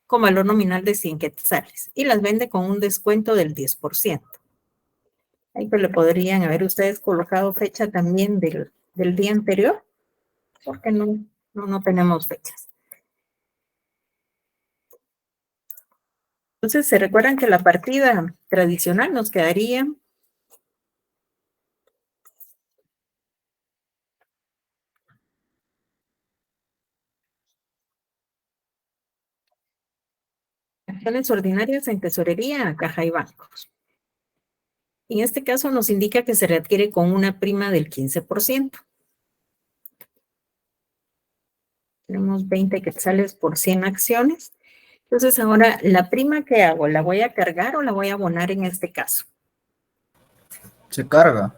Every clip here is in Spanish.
con valor nominal de 100 quetzales y las vende con un descuento del 10%. Ahí pues le podrían haber ustedes colocado fecha también del día anterior, porque no tenemos fechas. Entonces, ¿se recuerdan que la partida tradicional nos quedaría acciones ordinarias en tesorería, caja y bancos? En este caso nos indica que se readquiere con una prima del 15%. Tenemos 20 quetzales por 100 acciones. Entonces ahora, ¿la prima que hago? ¿La voy a cargar o la voy a abonar en este caso? Se carga.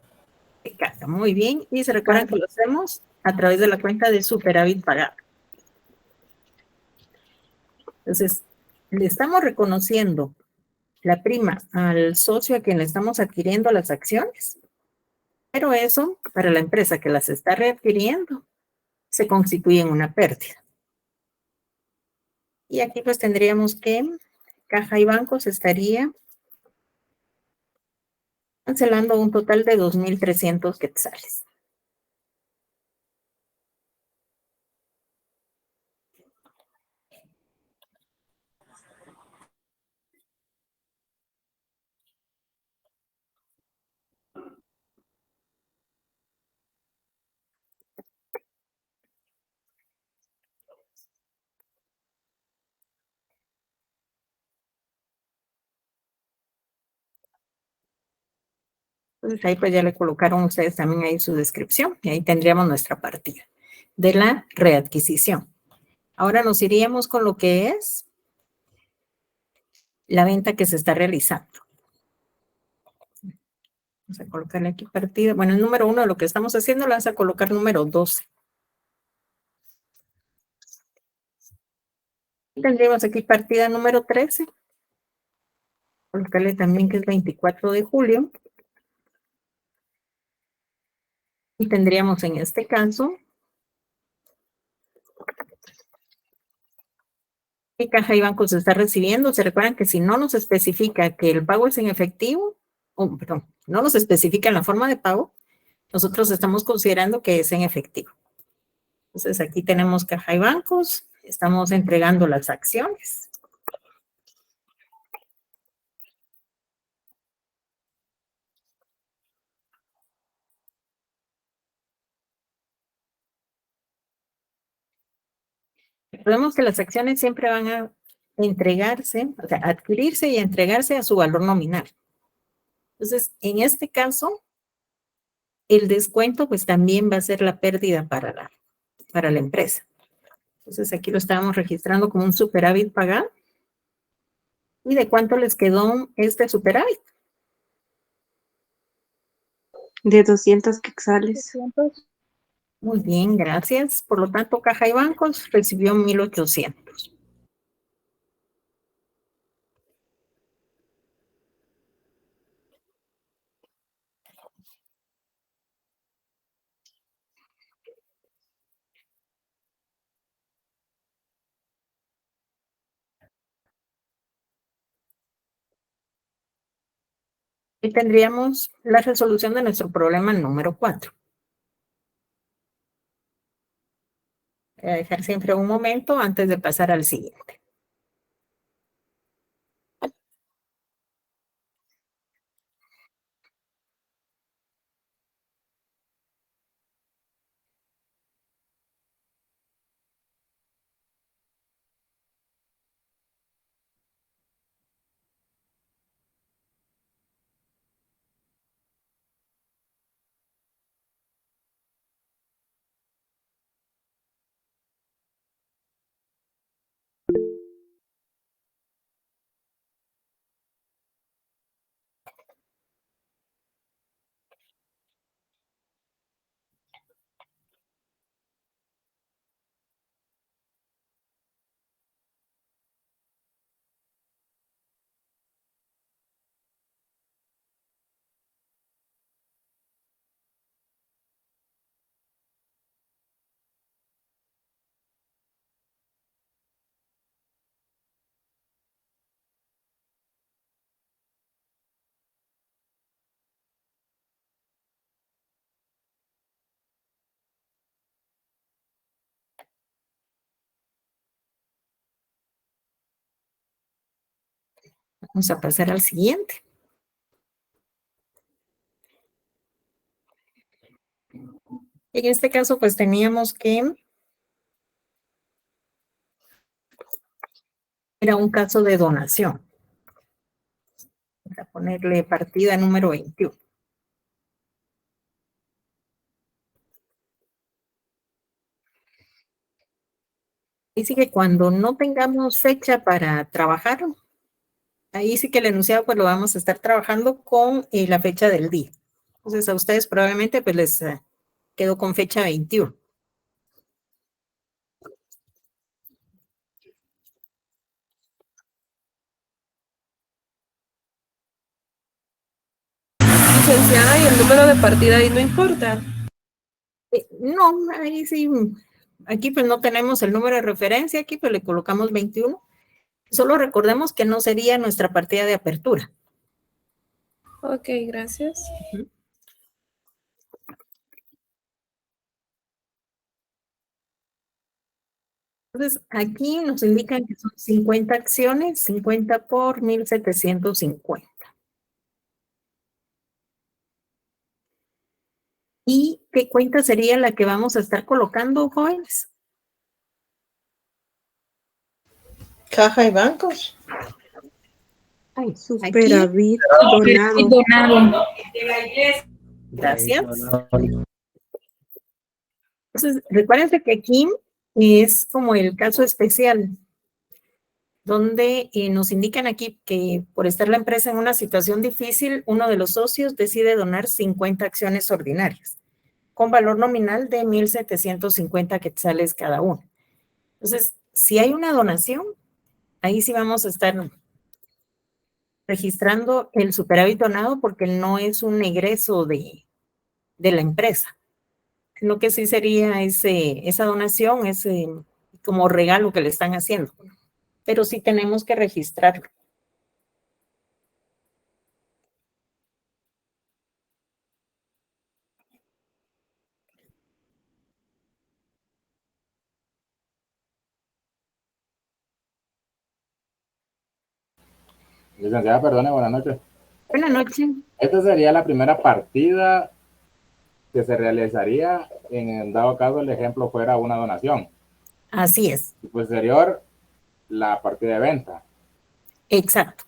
Se carga, muy bien. Y se recuerdan que lo hacemos a través de la cuenta de superávit pagado. Entonces, le estamos reconociendo la prima al socio a quien le estamos adquiriendo las acciones, pero eso, para la empresa que las está readquiriendo, se constituye en una pérdida. Y aquí pues tendríamos que caja y bancos estaría cancelando un total de 2,300 quetzales. Entonces ahí pues ya le colocaron ustedes también ahí su descripción y ahí tendríamos nuestra partida de la readquisición. Ahora nos iríamos con lo que es la venta que se está realizando. Vamos a colocarle aquí partida. Bueno, el número 1 de lo que estamos haciendo lo vas a colocar número 12. Y tendríamos aquí partida número 13. Colocarle también que es 24 de julio. Y tendríamos en este caso qué caja y banco se está recibiendo. Se recuerdan que si no nos especifica que el pago es en efectivo, perdón, no nos especifica en la forma de pago, nosotros estamos considerando que es en efectivo. Entonces aquí tenemos caja y bancos, estamos entregando las acciones. Recordemos que las acciones siempre van a entregarse, o sea, adquirirse y entregarse a su valor nominal. Entonces, en este caso, el descuento pues también va a ser la pérdida para la empresa. Entonces, aquí lo estábamos registrando como un superávit pagado. ¿Y de cuánto les quedó este superávit? De 200 quetzales. Muy bien, gracias. Por lo tanto, Caja y Bancos recibió 1,800. Y tendríamos la resolución de nuestro problema número 4. Voy a dejar siempre un momento antes de pasar al siguiente. Vamos a pasar al siguiente. En este caso, pues teníamos que era un caso de donación. Voy a ponerle partida número 21. Dice que cuando no tengamos fecha para trabajar, ahí sí que el enunciado pues lo vamos a estar trabajando con la fecha del día. Entonces a ustedes probablemente pues les quedó con fecha 21. Licenciada, ¿y el número de partida ahí no importa? No, ahí sí, aquí pues no tenemos el número de referencia, aquí pues le colocamos 21. Solo recordemos que no sería nuestra partida de apertura. Ok, gracias. Entonces, aquí nos indican que son 50 acciones, 50 por 1,750. ¿Y qué cuenta sería la que vamos a estar colocando, jóvenes? Caja y bancos. Ay, aquí, Superávit donado. Donado. gracias. Entonces, recuérdense que aquí es como el caso especial, donde nos indican aquí que por estar la empresa en una situación difícil, uno de los socios decide donar 50 acciones ordinarias, con valor nominal de 1,750 quetzales cada una. Entonces, si hay una donación, ahí sí vamos a estar registrando el superávit donado porque no es un egreso de la empresa, sino que sí sería esa donación, ese como regalo que le están haciendo. Pero sí tenemos que registrarlo. Licenciada, perdone, buenas noches. Buenas noches. Esta sería la primera partida que se realizaría en dado caso el ejemplo fuera una donación. Así es. Y posterior, la partida de venta. Exacto.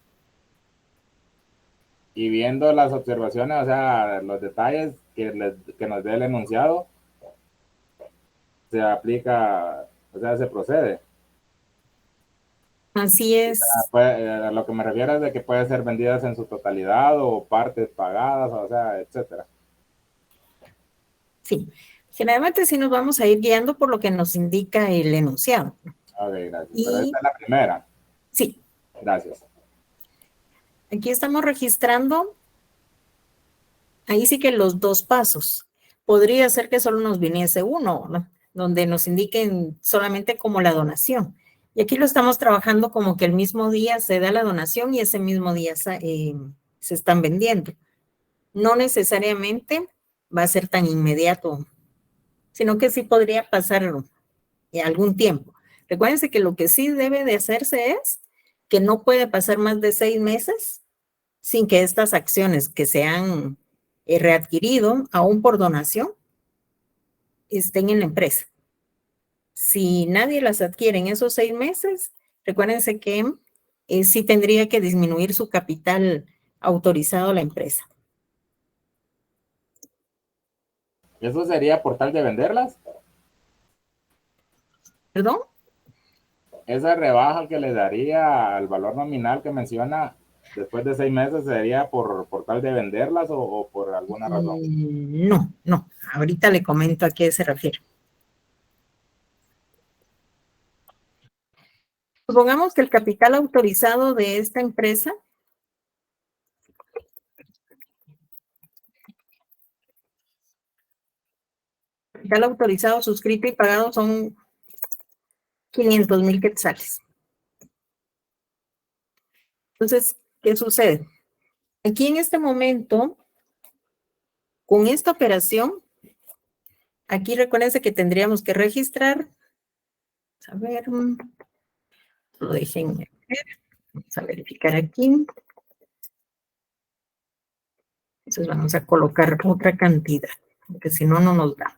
Y viendo las observaciones, o sea, los detalles que nos dé el enunciado, se aplica, o sea, se procede. Así es. A lo que me refiero es de que puede ser vendidas en su totalidad o partes pagadas, o sea, etcétera. Sí. Generalmente sí nos vamos a ir guiando por lo que nos indica el enunciado. Ok, gracias. Pero esta es la primera. Sí. Gracias. Aquí estamos registrando, ahí sí que los dos pasos. Podría ser que solo nos viniese uno, ¿no? Donde nos indiquen solamente como la donación. Y aquí lo estamos trabajando como que el mismo día se da la donación y ese mismo día se están vendiendo. No necesariamente va a ser tan inmediato, sino que sí podría pasar algún tiempo. Recuérdense que lo que sí debe de hacerse es que no puede pasar más de 6 meses sin que estas acciones que se han readquirido, aún por donación, estén en la empresa. Si nadie las adquiere en esos 6 meses, recuérdense que sí tendría que disminuir su capital autorizado a la empresa. ¿Eso sería por tal de venderlas? ¿Perdón? Esa rebaja que le daría al valor nominal que menciona después de 6 meses sería por tal de venderlas o por alguna razón. No, no. Ahorita le comento a qué se refiere. Supongamos que el capital autorizado de esta empresa capital autorizado, suscrito y pagado son 500,000 quetzales. Entonces, ¿qué sucede? Aquí en este momento, con esta operación, aquí recuérdense que tendríamos que registrar, a ver, lo dejen ver. Vamos a verificar aquí. Entonces vamos a colocar otra cantidad, porque si no, no nos da.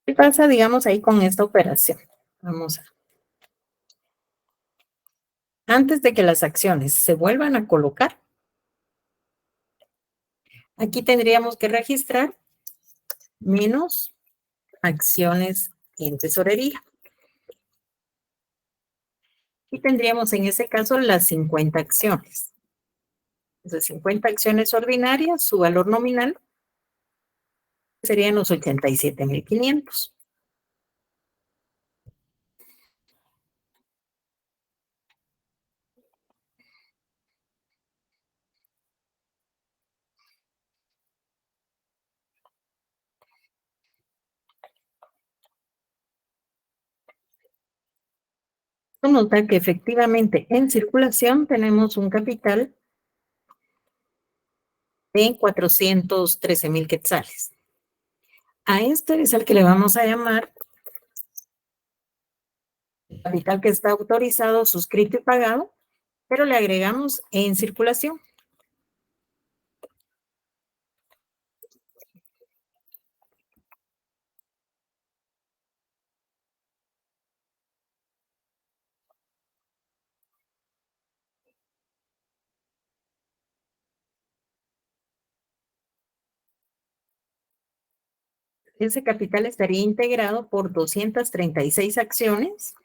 ¿Qué pasa, digamos, ahí con esta operación? Vamos a... Antes de que las acciones se vuelvan a colocar, aquí tendríamos que registrar menos acciones en tesorería. Y tendríamos en ese caso las 50 acciones. Entonces, 50 acciones ordinarias, su valor nominal serían los 87,500. Nota que efectivamente en circulación tenemos un capital de 413,000 quetzales. A este es al que le vamos a llamar capital que está autorizado, suscrito y pagado, pero le agregamos en circulación. Ese capital estaría integrado por 236 acciones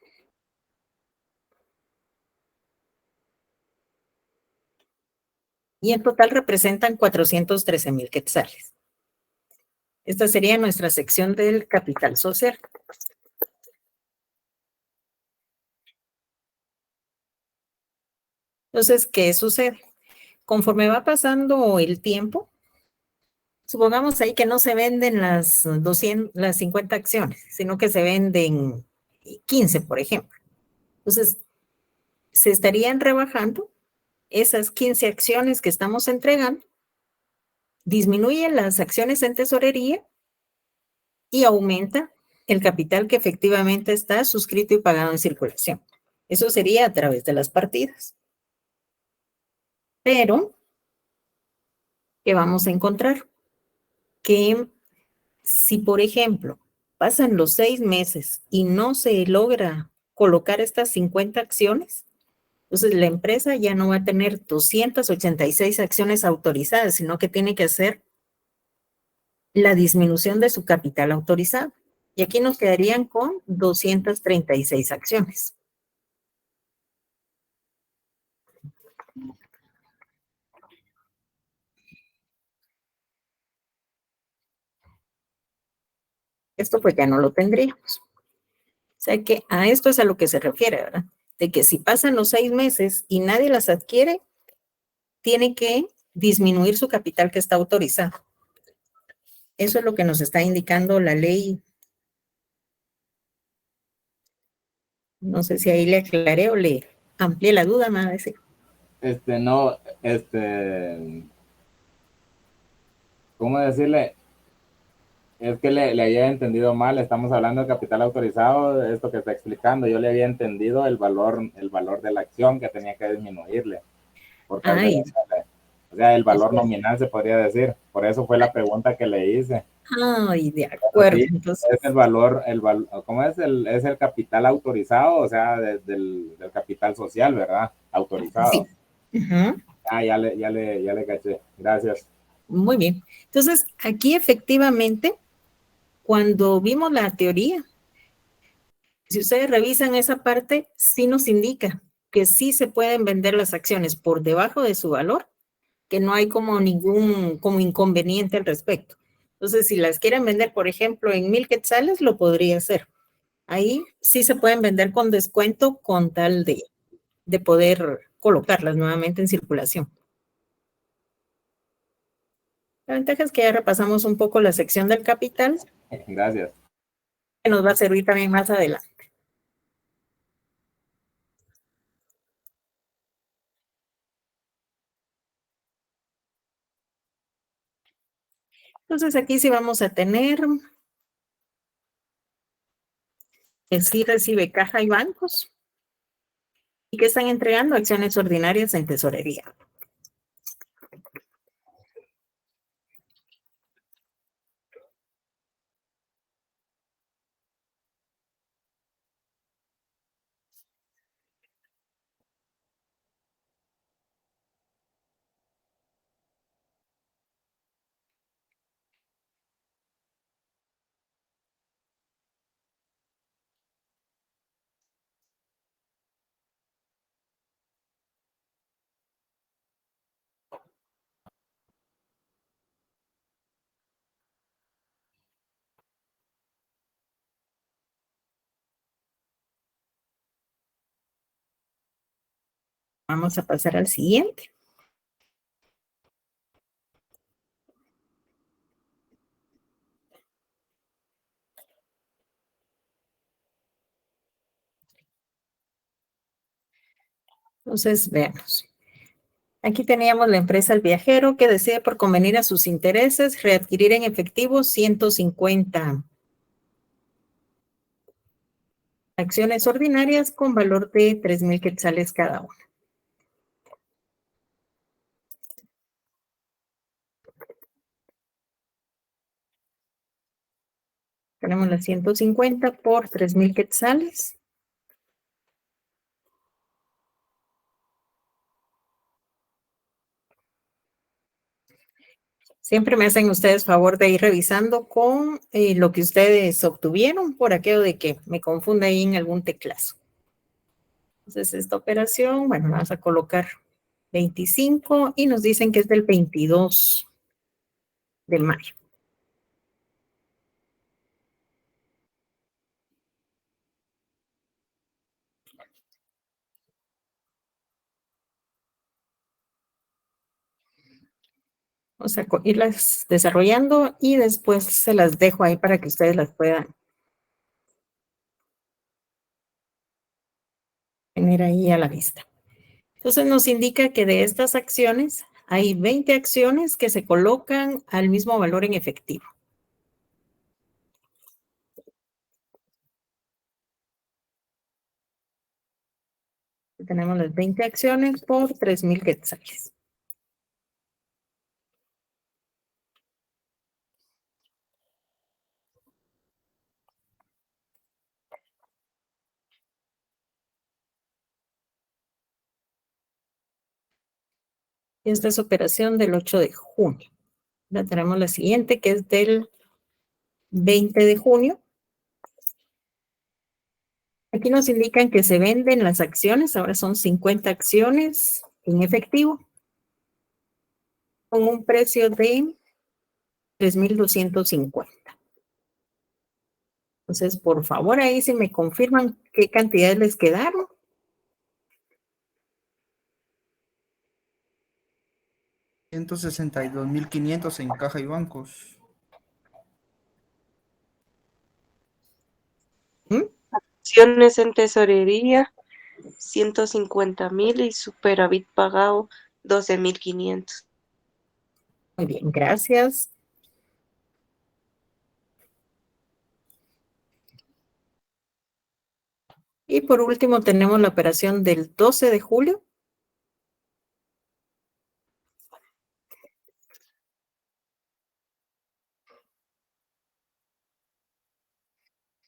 y en total representan 413,000 quetzales. Esta sería nuestra sección del capital social. Entonces, ¿qué sucede? Conforme va pasando el tiempo, supongamos ahí que no se venden las 50 acciones, sino que se venden 15, por ejemplo. Entonces, se estarían rebajando esas 15 acciones que estamos entregando, disminuyen las acciones en tesorería y aumenta el capital que efectivamente está suscrito y pagado en circulación. Eso sería a través de las partidas. Pero, ¿qué vamos a encontrar? Que si, por ejemplo, pasan los 6 meses y no se logra colocar estas 50 acciones, entonces la empresa ya no va a tener 286 acciones autorizadas, sino que tiene que hacer la disminución de su capital autorizado. Y aquí nos quedarían con 236 acciones. Esto pues ya no lo tendríamos. O sea que a esto es a lo que se refiere, ¿verdad? De que si pasan los 6 meses y nadie las adquiere, tiene que disminuir su capital que está autorizado. Eso es lo que nos está indicando la ley. No sé si ahí le aclaré o le amplié la duda, me va a decir. No, ¿cómo decirle? Es que le había entendido mal, estamos hablando de capital autorizado, esto que está explicando, yo le había entendido el valor de la acción que tenía que disminuirle. Porque o sea, el valor nominal se podría decir, por eso fue la pregunta que le hice. Ay, de acuerdo. Sí, entonces, es el valor, ¿cómo es? Es el capital autorizado, o sea, del capital social, ¿verdad? Autorizado. sí. Ah, ya le caché, gracias. Muy bien. Entonces, aquí efectivamente, cuando vimos la teoría, si ustedes revisan esa parte, sí nos indica que sí se pueden vender las acciones por debajo de su valor, que no hay como ningún como inconveniente al respecto. Entonces, si las quieren vender, por ejemplo, en 1,000 quetzales, lo podría hacer. Ahí sí se pueden vender con descuento con tal de poder colocarlas nuevamente en circulación. La ventaja es que ya repasamos un poco la sección del capital, Gracias. que nos va a servir también más adelante. Entonces aquí sí vamos a tener que sí recibe caja y bancos y que están entregando acciones ordinarias en tesorería. Vamos a pasar al siguiente. Entonces, veamos. Aquí teníamos la empresa El Viajero que decide por convenir a sus intereses readquirir en efectivo 150 acciones ordinarias con valor de 3,000 quetzales cada una. Tenemos las 150 por 3,000 quetzales. Siempre me hacen ustedes favor de ir revisando con lo que ustedes obtuvieron por aquello de que me confunda ahí en algún teclazo. Entonces, esta operación, bueno, vamos a colocar 25 y nos dicen que es del 22 de mayo. Vamos a irlas desarrollando y después se las dejo ahí para que ustedes las puedan tener ahí a la vista. Entonces nos indica que de estas acciones hay 20 acciones que se colocan al mismo valor en efectivo. Tenemos las 20 acciones por 3,000 quetzales. Esta es operación del 8 de junio. Ya tenemos la siguiente que es del 20 de junio. Aquí nos indican que se venden las acciones, ahora son 50 acciones en efectivo, con un precio de 3,250. Entonces, por favor, ahí si me confirman qué cantidades les quedaron. $162,500 en caja y bancos. ¿Mm? Acciones en tesorería, 150,000 y superávit pagado, 12,500. Muy bien, gracias. Y por último tenemos la operación del 12 de julio.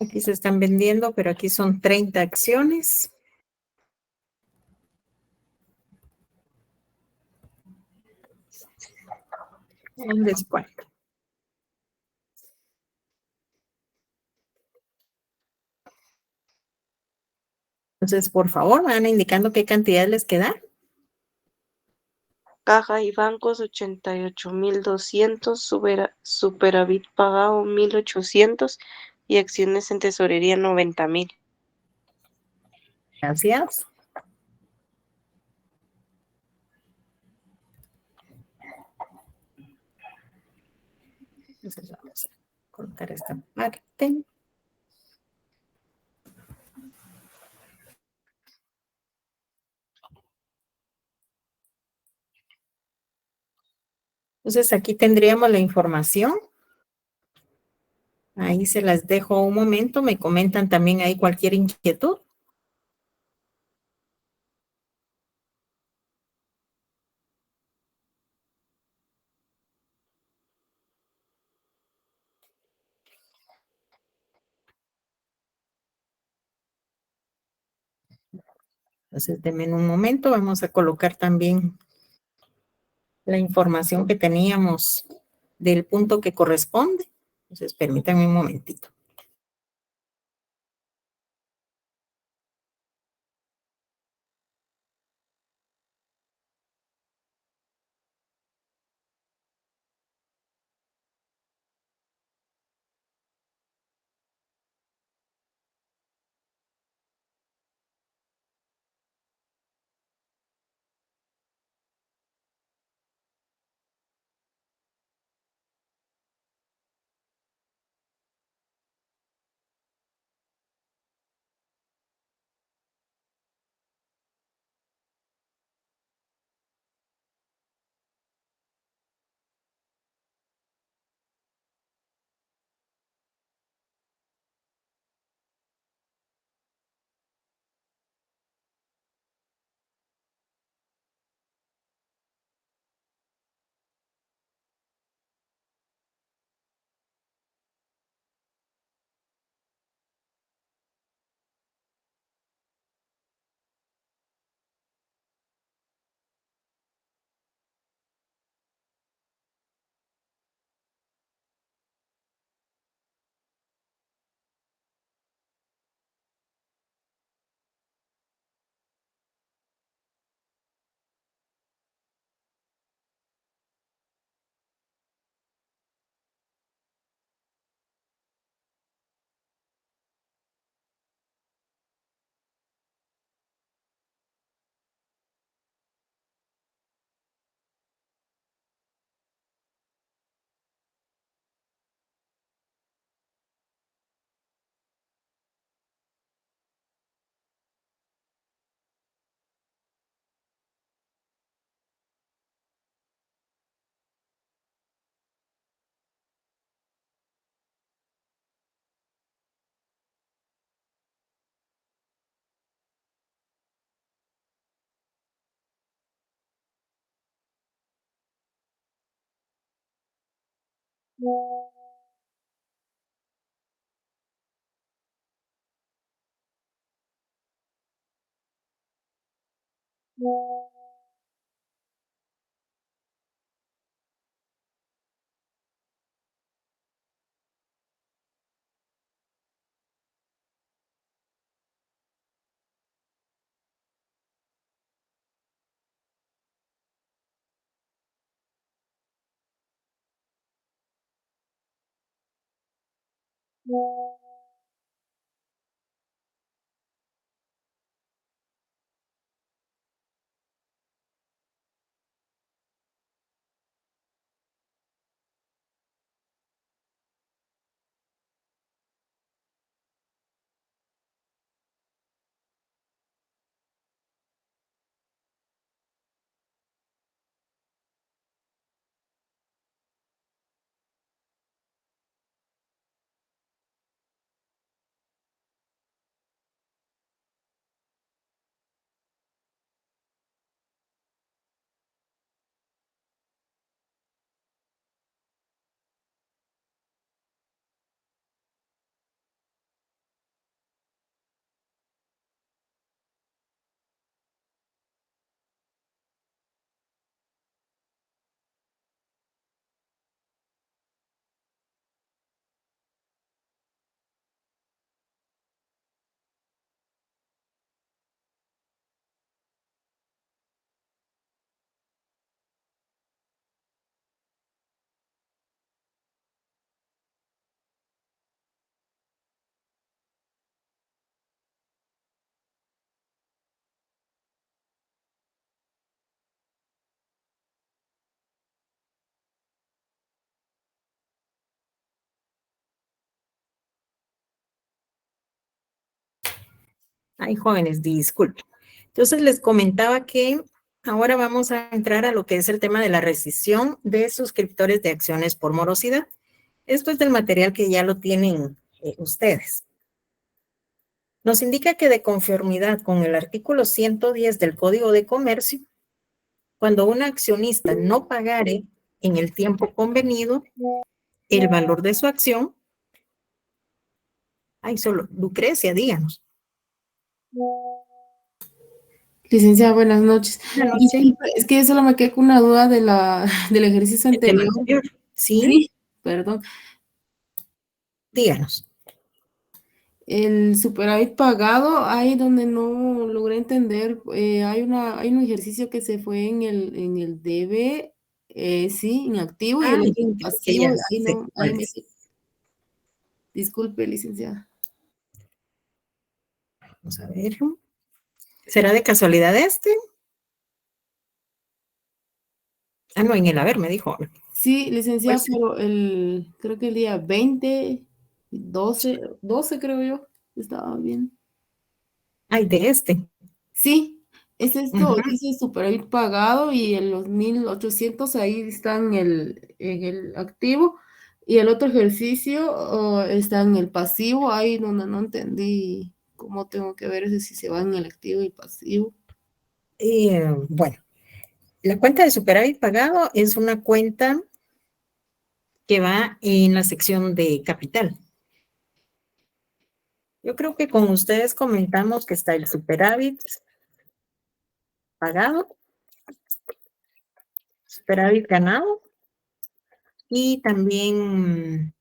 Aquí se están vendiendo, pero aquí son 30 acciones. Un descuento. Entonces, por favor, van indicando qué cantidad les queda. Caja y bancos 88.200, superávit pagado 1.800 y acciones en tesorería 90.000. Gracias. Entonces vamos a colocar esta parte. Entonces aquí tendríamos la información. Ahí se las dejo un momento. Me comentan también ahí cualquier inquietud. Entonces, denme un momento. Vamos a colocar también la información que teníamos del punto que corresponde. Entonces, permítanme un momentito. Ay, jóvenes, disculpen. Entonces les comentaba que ahora vamos a entrar a lo que es el tema de la rescisión de suscriptores de acciones por morosidad. Esto es del material que ya lo tienen ustedes. Nos indica que de conformidad con el artículo 110 del Código de Comercio, cuando un accionista no pagare en el tiempo convenido el valor de su acción, solo Lucrecia, díganos. Licenciada, buenas noches. Buenas noches. Disculpe, es que yo solo me quedé con una duda del ejercicio El tema anterior. anterior. Sí, Sí, perdón. díganos. El superávit pagado, ahí donde no logré entender, hay un ejercicio que se fue en el debe, sí, en activo, y el otro en pasivo, ya ahí sé no, cuál ahí me... es. Disculpe, licenciada. Vamos a ver. ¿Será de casualidad este? No, en el haber me dijo. Sí, licenciada, Pues, pero creo que el día 20, 12 creo yo, estaba bien. De este. Sí, es esto, Ujú. dice superávit pagado y en los 1.800 ahí están en el activo y el otro ejercicio está en el pasivo, ahí donde no entendí cómo tengo que ver ese si se va en el activo y pasivo. Bueno, la cuenta de superávit pagado es una cuenta que va en la sección de capital. Yo creo que con ustedes comentamos que está el superávit pagado, superávit ganado y también,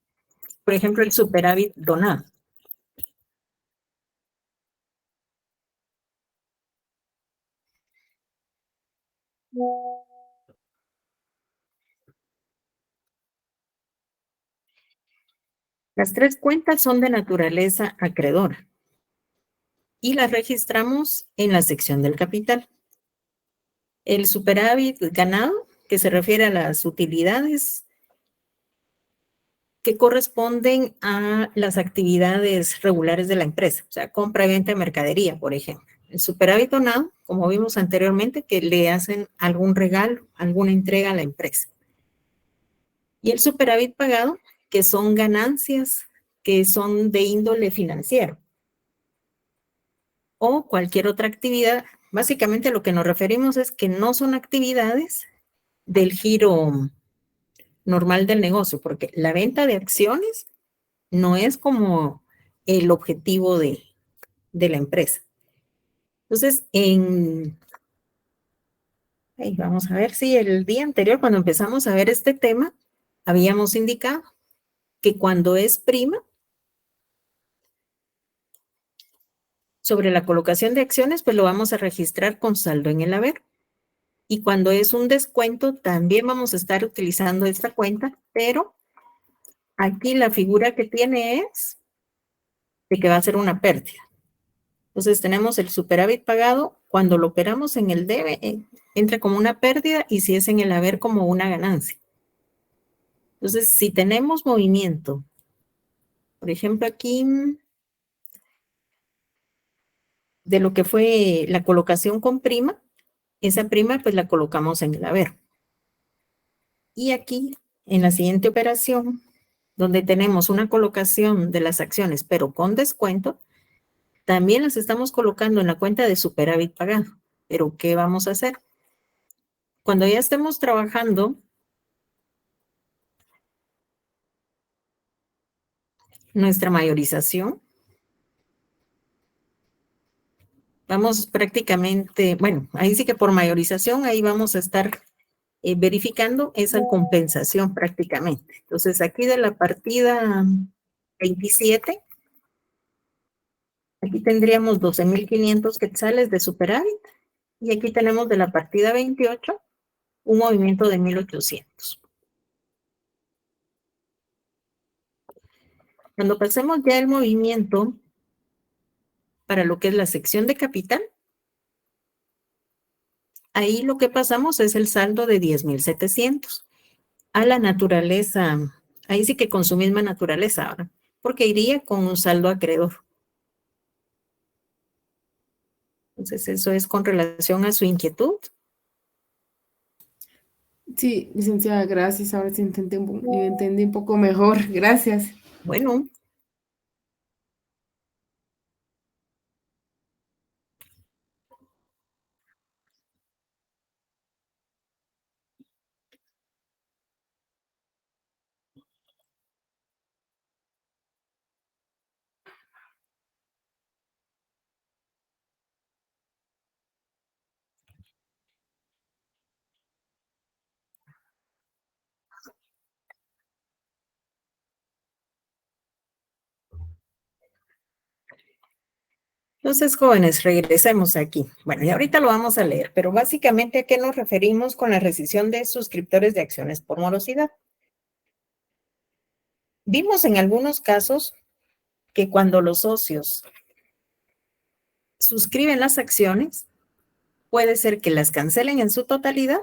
por ejemplo, el superávit donado. Las tres cuentas son de naturaleza acreedora y las registramos en la sección del capital. El superávit ganado, que se refiere a las utilidades que corresponden a las actividades regulares de la empresa, o sea, compra y venta de mercadería, por ejemplo. El superávit donado, como vimos anteriormente, que le hacen algún regalo, alguna entrega a la empresa. Y el superávit pagado, que son ganancias que son de índole financiero o cualquier otra actividad. Básicamente lo que nos referimos es que no son actividades del giro normal del negocio, porque la venta de acciones no es como el objetivo de la empresa. Entonces, vamos a ver si el día anterior, cuando empezamos a ver este tema, habíamos indicado que cuando es prima, sobre la colocación de acciones, pues lo vamos a registrar con saldo en el haber. Y cuando es un descuento, también vamos a estar utilizando esta cuenta, pero aquí la figura que tiene es de que va a ser una pérdida. Entonces tenemos el superávit pagado, cuando lo operamos en el debe, entra como una pérdida y si es en el haber como una ganancia. Entonces, si tenemos movimiento, por ejemplo aquí, de lo que fue la colocación con prima, esa prima pues la colocamos en el haber. Y aquí, en la siguiente operación, donde tenemos una colocación de las acciones, pero con descuento, también las estamos colocando en la cuenta de superávit pagado. Pero, ¿qué vamos a hacer? Cuando ya estemos trabajando nuestra mayorización, vamos prácticamente, bueno, ahí sí que por mayorización, ahí vamos a estar verificando esa compensación prácticamente. Entonces, aquí de la partida 27, aquí tendríamos 12,500 quetzales de superávit y aquí tenemos de la partida 28 un movimiento de 1,800. Cuando pasemos ya el movimiento para lo que es la sección de capital, ahí lo que pasamos es el saldo de 10,700 a la naturaleza, ahí sí que con su misma naturaleza ahora, porque iría con un saldo acreedor. Entonces, eso es con relación a su inquietud. Sí, licenciada, gracias. Ahora sí entendí un poco mejor. Gracias. Bueno, entonces, jóvenes, regresemos aquí. Bueno, y ahorita lo vamos a leer, pero básicamente, ¿a qué nos referimos con la rescisión de suscriptores de acciones por morosidad? Vimos en algunos casos que cuando los socios suscriben las acciones, puede ser que las cancelen en su totalidad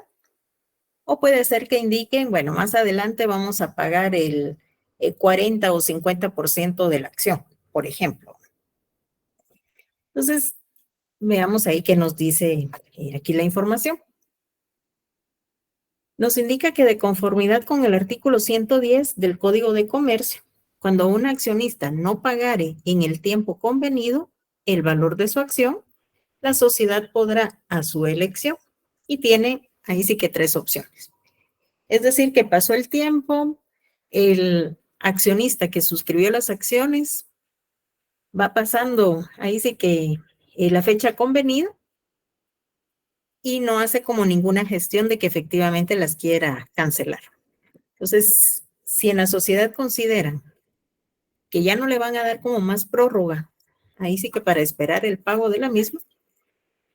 o puede ser que indiquen, bueno, más adelante vamos a pagar el 40 o 50% de la acción, por ejemplo. Entonces, veamos ahí qué nos dice aquí la información. Nos indica que de conformidad con el artículo 110 del Código de Comercio, cuando un accionista no pagare en el tiempo convenido el valor de su acción, la sociedad podrá, a su elección, y tiene ahí sí que 3 opciones. Es decir, que pasó el tiempo, el accionista que suscribió las acciones va pasando ahí sí que la fecha convenida y no hace como ninguna gestión de que efectivamente las quiera cancelar. Entonces, si en la sociedad consideran que ya no le van a dar como más prórroga, ahí sí que para esperar el pago de la misma,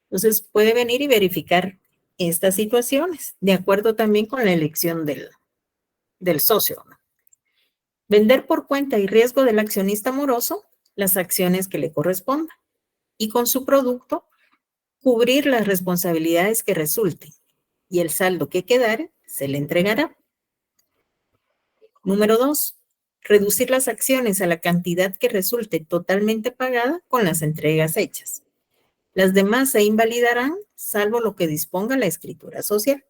entonces puede venir y verificar estas situaciones, de acuerdo también con la elección del socio. Vender por cuenta y riesgo del accionista moroso las acciones que le correspondan y con su producto cubrir las responsabilidades que resulten y el saldo que quedare se le entregará. Número 2. Reducir las acciones a la cantidad que resulte totalmente pagada con las entregas hechas. Las demás se invalidarán, salvo lo que disponga la escritura social.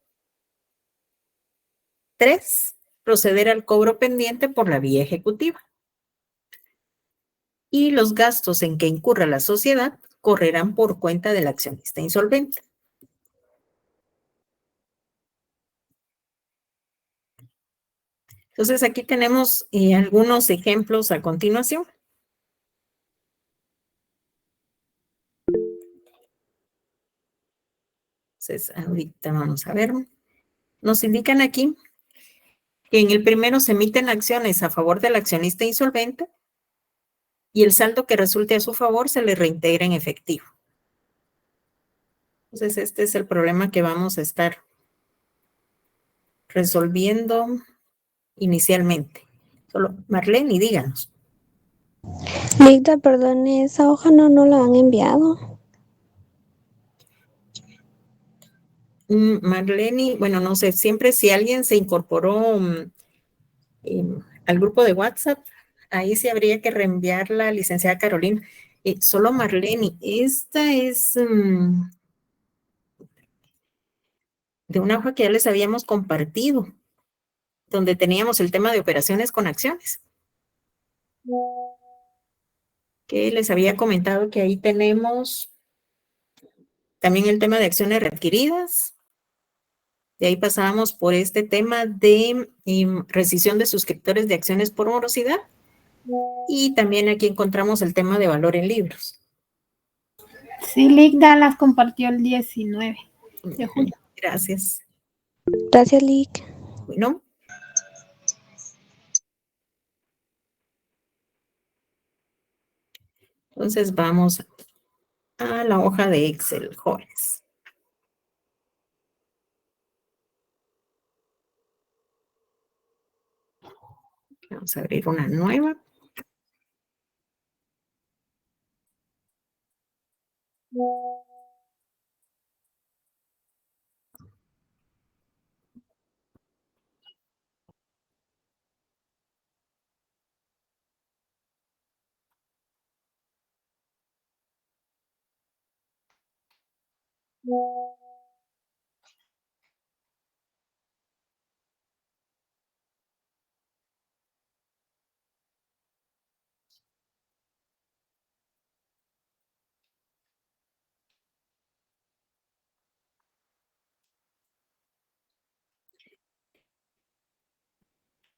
3. Proceder al cobro pendiente por la vía ejecutiva. Y los gastos en que incurra la sociedad correrán por cuenta del accionista insolvente. Entonces, aquí tenemos algunos ejemplos a continuación. Entonces, ahorita vamos a ver. Nos indican aquí que en el primero se emiten acciones a favor del accionista insolvente y el saldo que resulte a su favor se le reintegra en efectivo. Entonces, este es el problema que vamos a estar resolviendo inicialmente. Solo, Marlene, díganos. Lita, perdone, esa hoja no la han enviado. Marlene, bueno, no sé, siempre si alguien se incorporó al grupo de WhatsApp, ahí sí habría que reenviarla, licenciada Carolina. Solo Marlene, esta es de una hoja que ya les habíamos compartido, donde teníamos el tema de operaciones con acciones. Que les había comentado que ahí tenemos también el tema de acciones readquiridas. De ahí pasábamos por este tema de rescisión de suscriptores de acciones por morosidad. Y también aquí encontramos el tema de valor en libros. Sí, Ligda las compartió el 19 de julio. Gracias. Gracias, Lick. Bueno. Entonces vamos a la hoja de Excel, jóvenes. Vamos a abrir una nueva.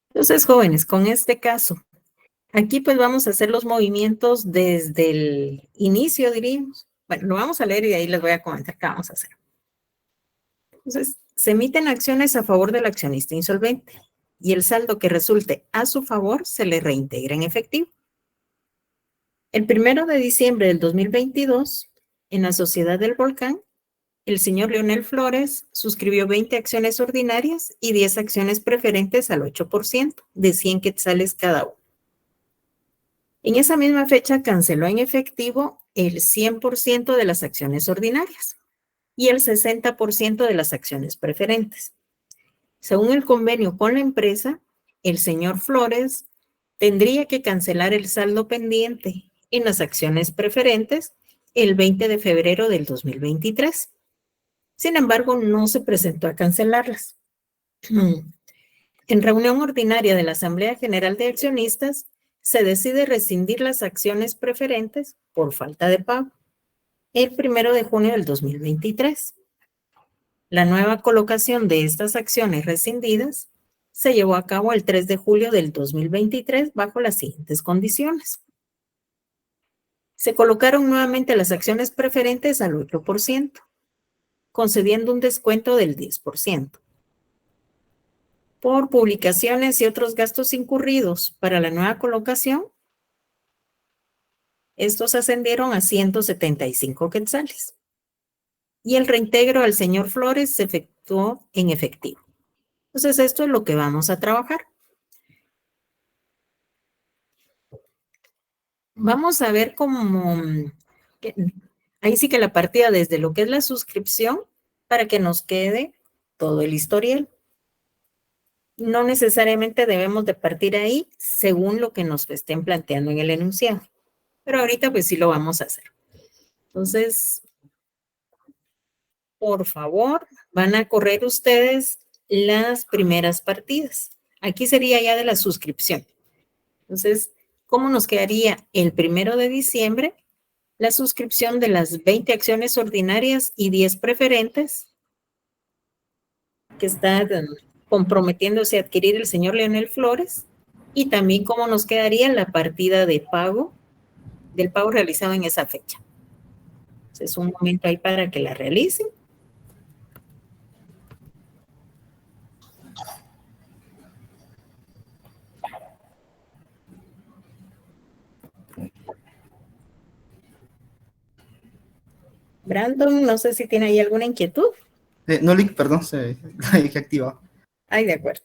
Entonces, jóvenes, con este caso, aquí pues vamos a hacer los movimientos desde el inicio, diríamos. Bueno, lo vamos a leer y de ahí les voy a comentar qué vamos a hacer. Entonces, se emiten acciones a favor del accionista insolvente y el saldo que resulte a su favor se le reintegra en efectivo. El 1 de diciembre del 2022, en la Sociedad del Volcán, el señor Leonel Flores suscribió 20 acciones ordinarias y 10 acciones preferentes al 8%, de 100 quetzales cada uno. En esa misma fecha canceló en efectivo el 100% de las acciones ordinarias y el 60% de las acciones preferentes. Según el convenio con la empresa, el señor Flores tendría que cancelar el saldo pendiente en las acciones preferentes el 20 de febrero del 2023. Sin embargo, no se presentó a cancelarlas. En reunión ordinaria de la Asamblea General de Accionistas, se decide rescindir las acciones preferentes por falta de pago el 1 de junio del 2023. La nueva colocación de estas acciones rescindidas se llevó a cabo el 3 de julio del 2023 bajo las siguientes condiciones. Se colocaron nuevamente las acciones preferentes al 8%, concediendo un descuento del 10%. Por publicaciones y otros gastos incurridos para la nueva colocación, estos ascendieron a 175 quetzales. Y el reintegro al señor Flores se efectuó en efectivo. Entonces, esto es lo que vamos a trabajar. Vamos a ver cómo, ahí sí que la partida desde lo que es la suscripción para que nos quede todo el historial. No necesariamente debemos de partir ahí según lo que nos estén planteando en el enunciado. Pero ahorita pues sí lo vamos a hacer. Entonces, por favor, van a correr ustedes las primeras partidas. Aquí sería ya de la suscripción. Entonces, ¿cómo nos quedaría el 1 de diciembre? La suscripción de las 20 acciones ordinarias y 10 preferentes que está comprometiéndose a adquirir el señor Leonel Flores, y también cómo nos quedaría la partida de pago, del pago realizado en esa fecha. Entonces, un momento ahí para que la realicen. Brandon, no sé si tiene ahí alguna inquietud. No, Lick, perdón, se la dejé activado. Ay, de acuerdo.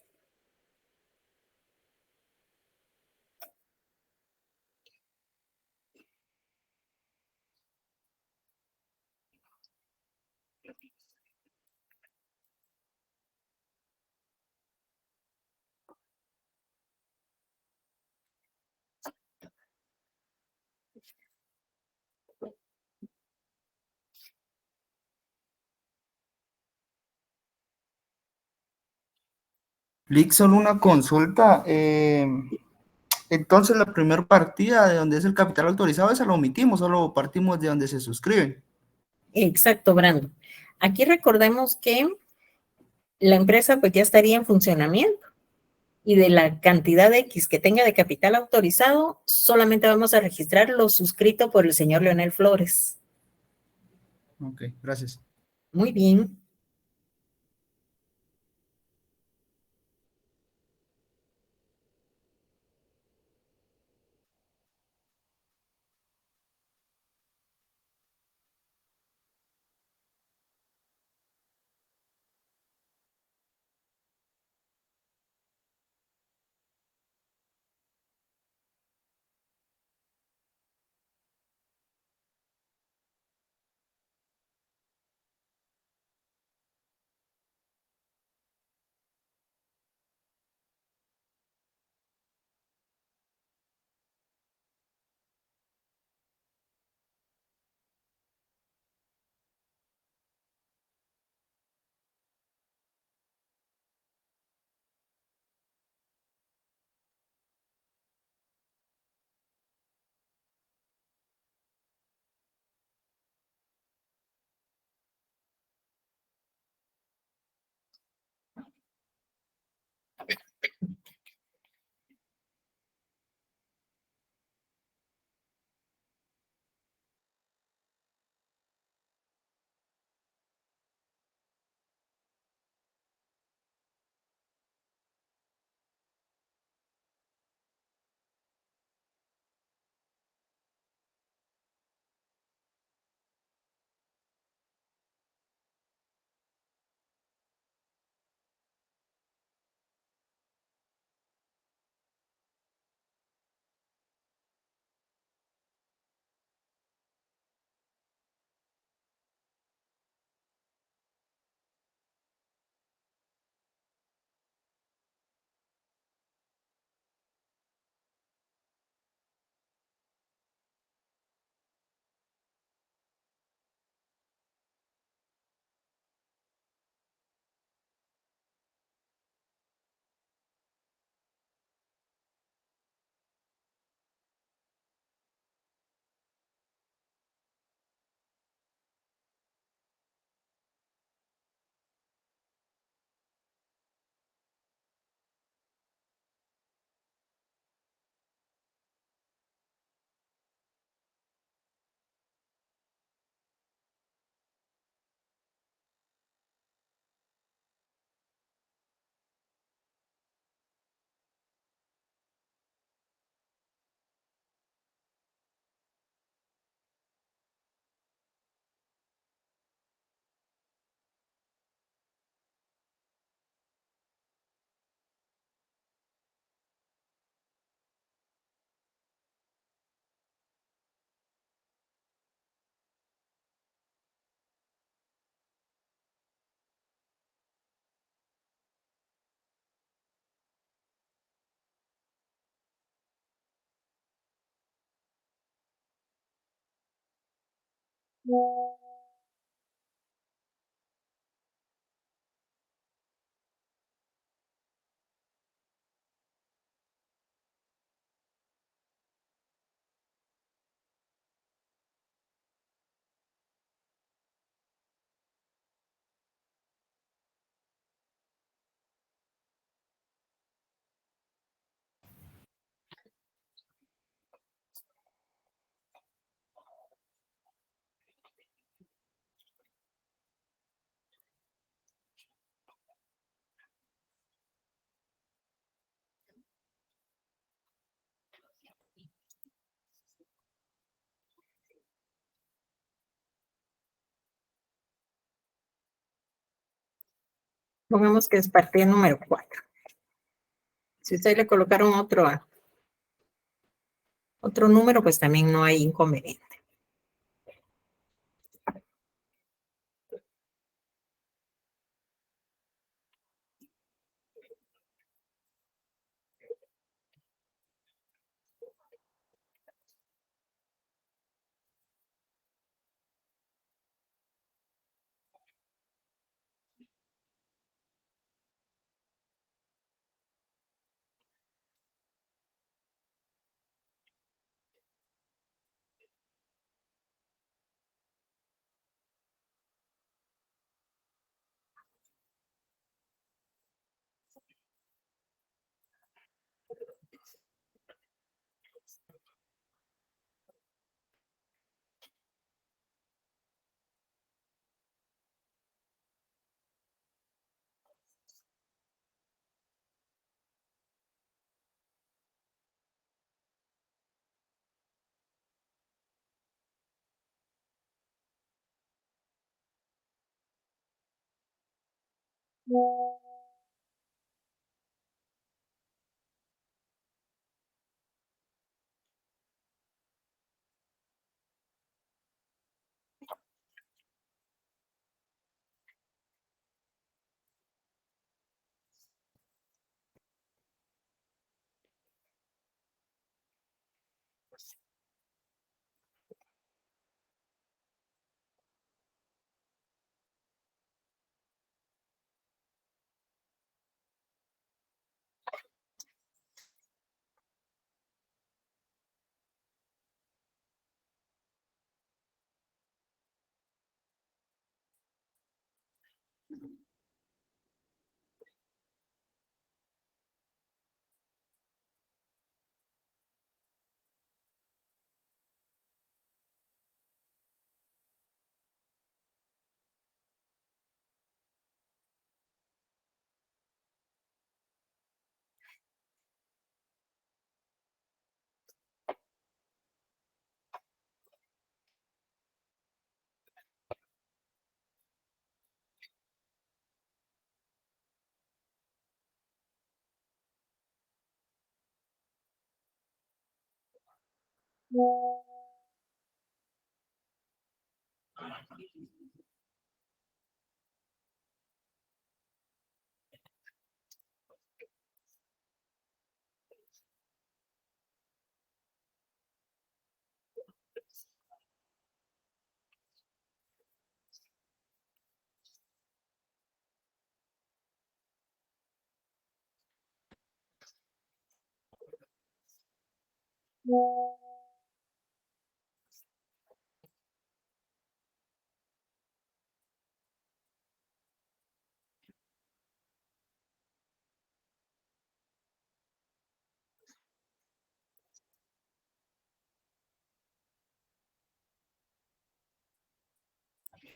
Lick, solo una consulta. Entonces, la primera partida de donde es el capital autorizado, esa la omitimos, solo partimos de donde se suscriben. Exacto, Brandon. Aquí recordemos que la empresa pues ya estaría en funcionamiento y de la cantidad X que tenga de capital autorizado, solamente vamos a registrar lo suscrito por el señor Leonel Flores. Ok, gracias. Muy bien. Pongamos que es partida número 4. Si ustedes le colocaron otro número, pues también no hay inconveniente.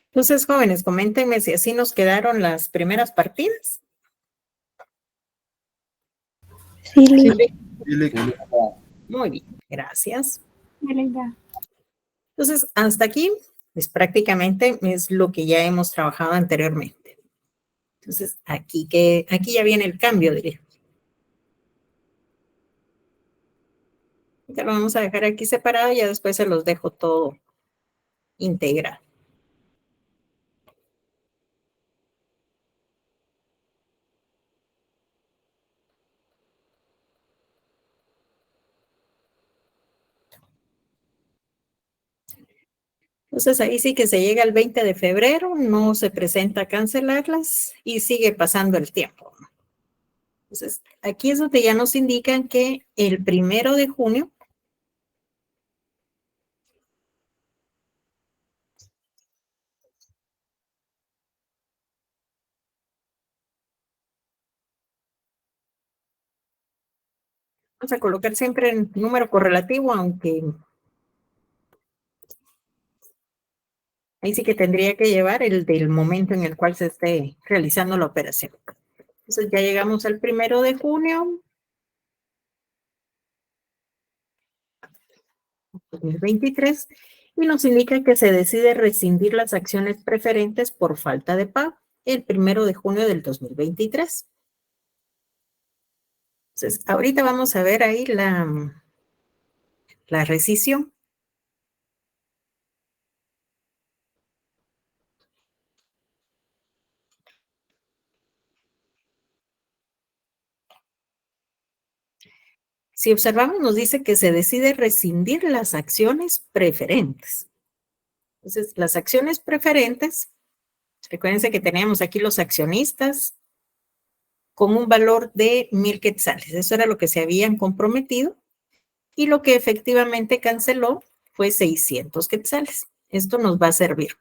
Entonces, jóvenes, coméntenme si así nos quedaron las primeras partidas. Sí, Lick. Muy bien, gracias. Melida. Entonces, hasta aquí, pues prácticamente es lo que ya hemos trabajado anteriormente. Entonces, aquí ya viene el cambio, diría. Ya lo vamos a dejar aquí separado y ya después se los dejo todo integrado. Entonces ahí sí que se llega al 20 de febrero, no se presenta a cancelarlas y sigue pasando el tiempo. Entonces aquí es donde ya nos indican que el 1 de junio vamos a colocar siempre el número correlativo, aunque ahí sí que tendría que llevar el del momento en el cual se esté realizando la operación. Entonces ya llegamos al 1 de junio 2023 y nos indica que se decide rescindir las acciones preferentes por falta de pago el 1 de junio del 2023. Entonces, ahorita vamos a ver ahí la rescisión. Si observamos, nos dice que se decide rescindir las acciones preferentes. Entonces, las acciones preferentes, recuérdense que teníamos aquí los accionistas con un valor de 1,000 quetzales. Eso era lo que se habían comprometido y lo que efectivamente canceló fue 600 quetzales. Esto nos va a servir.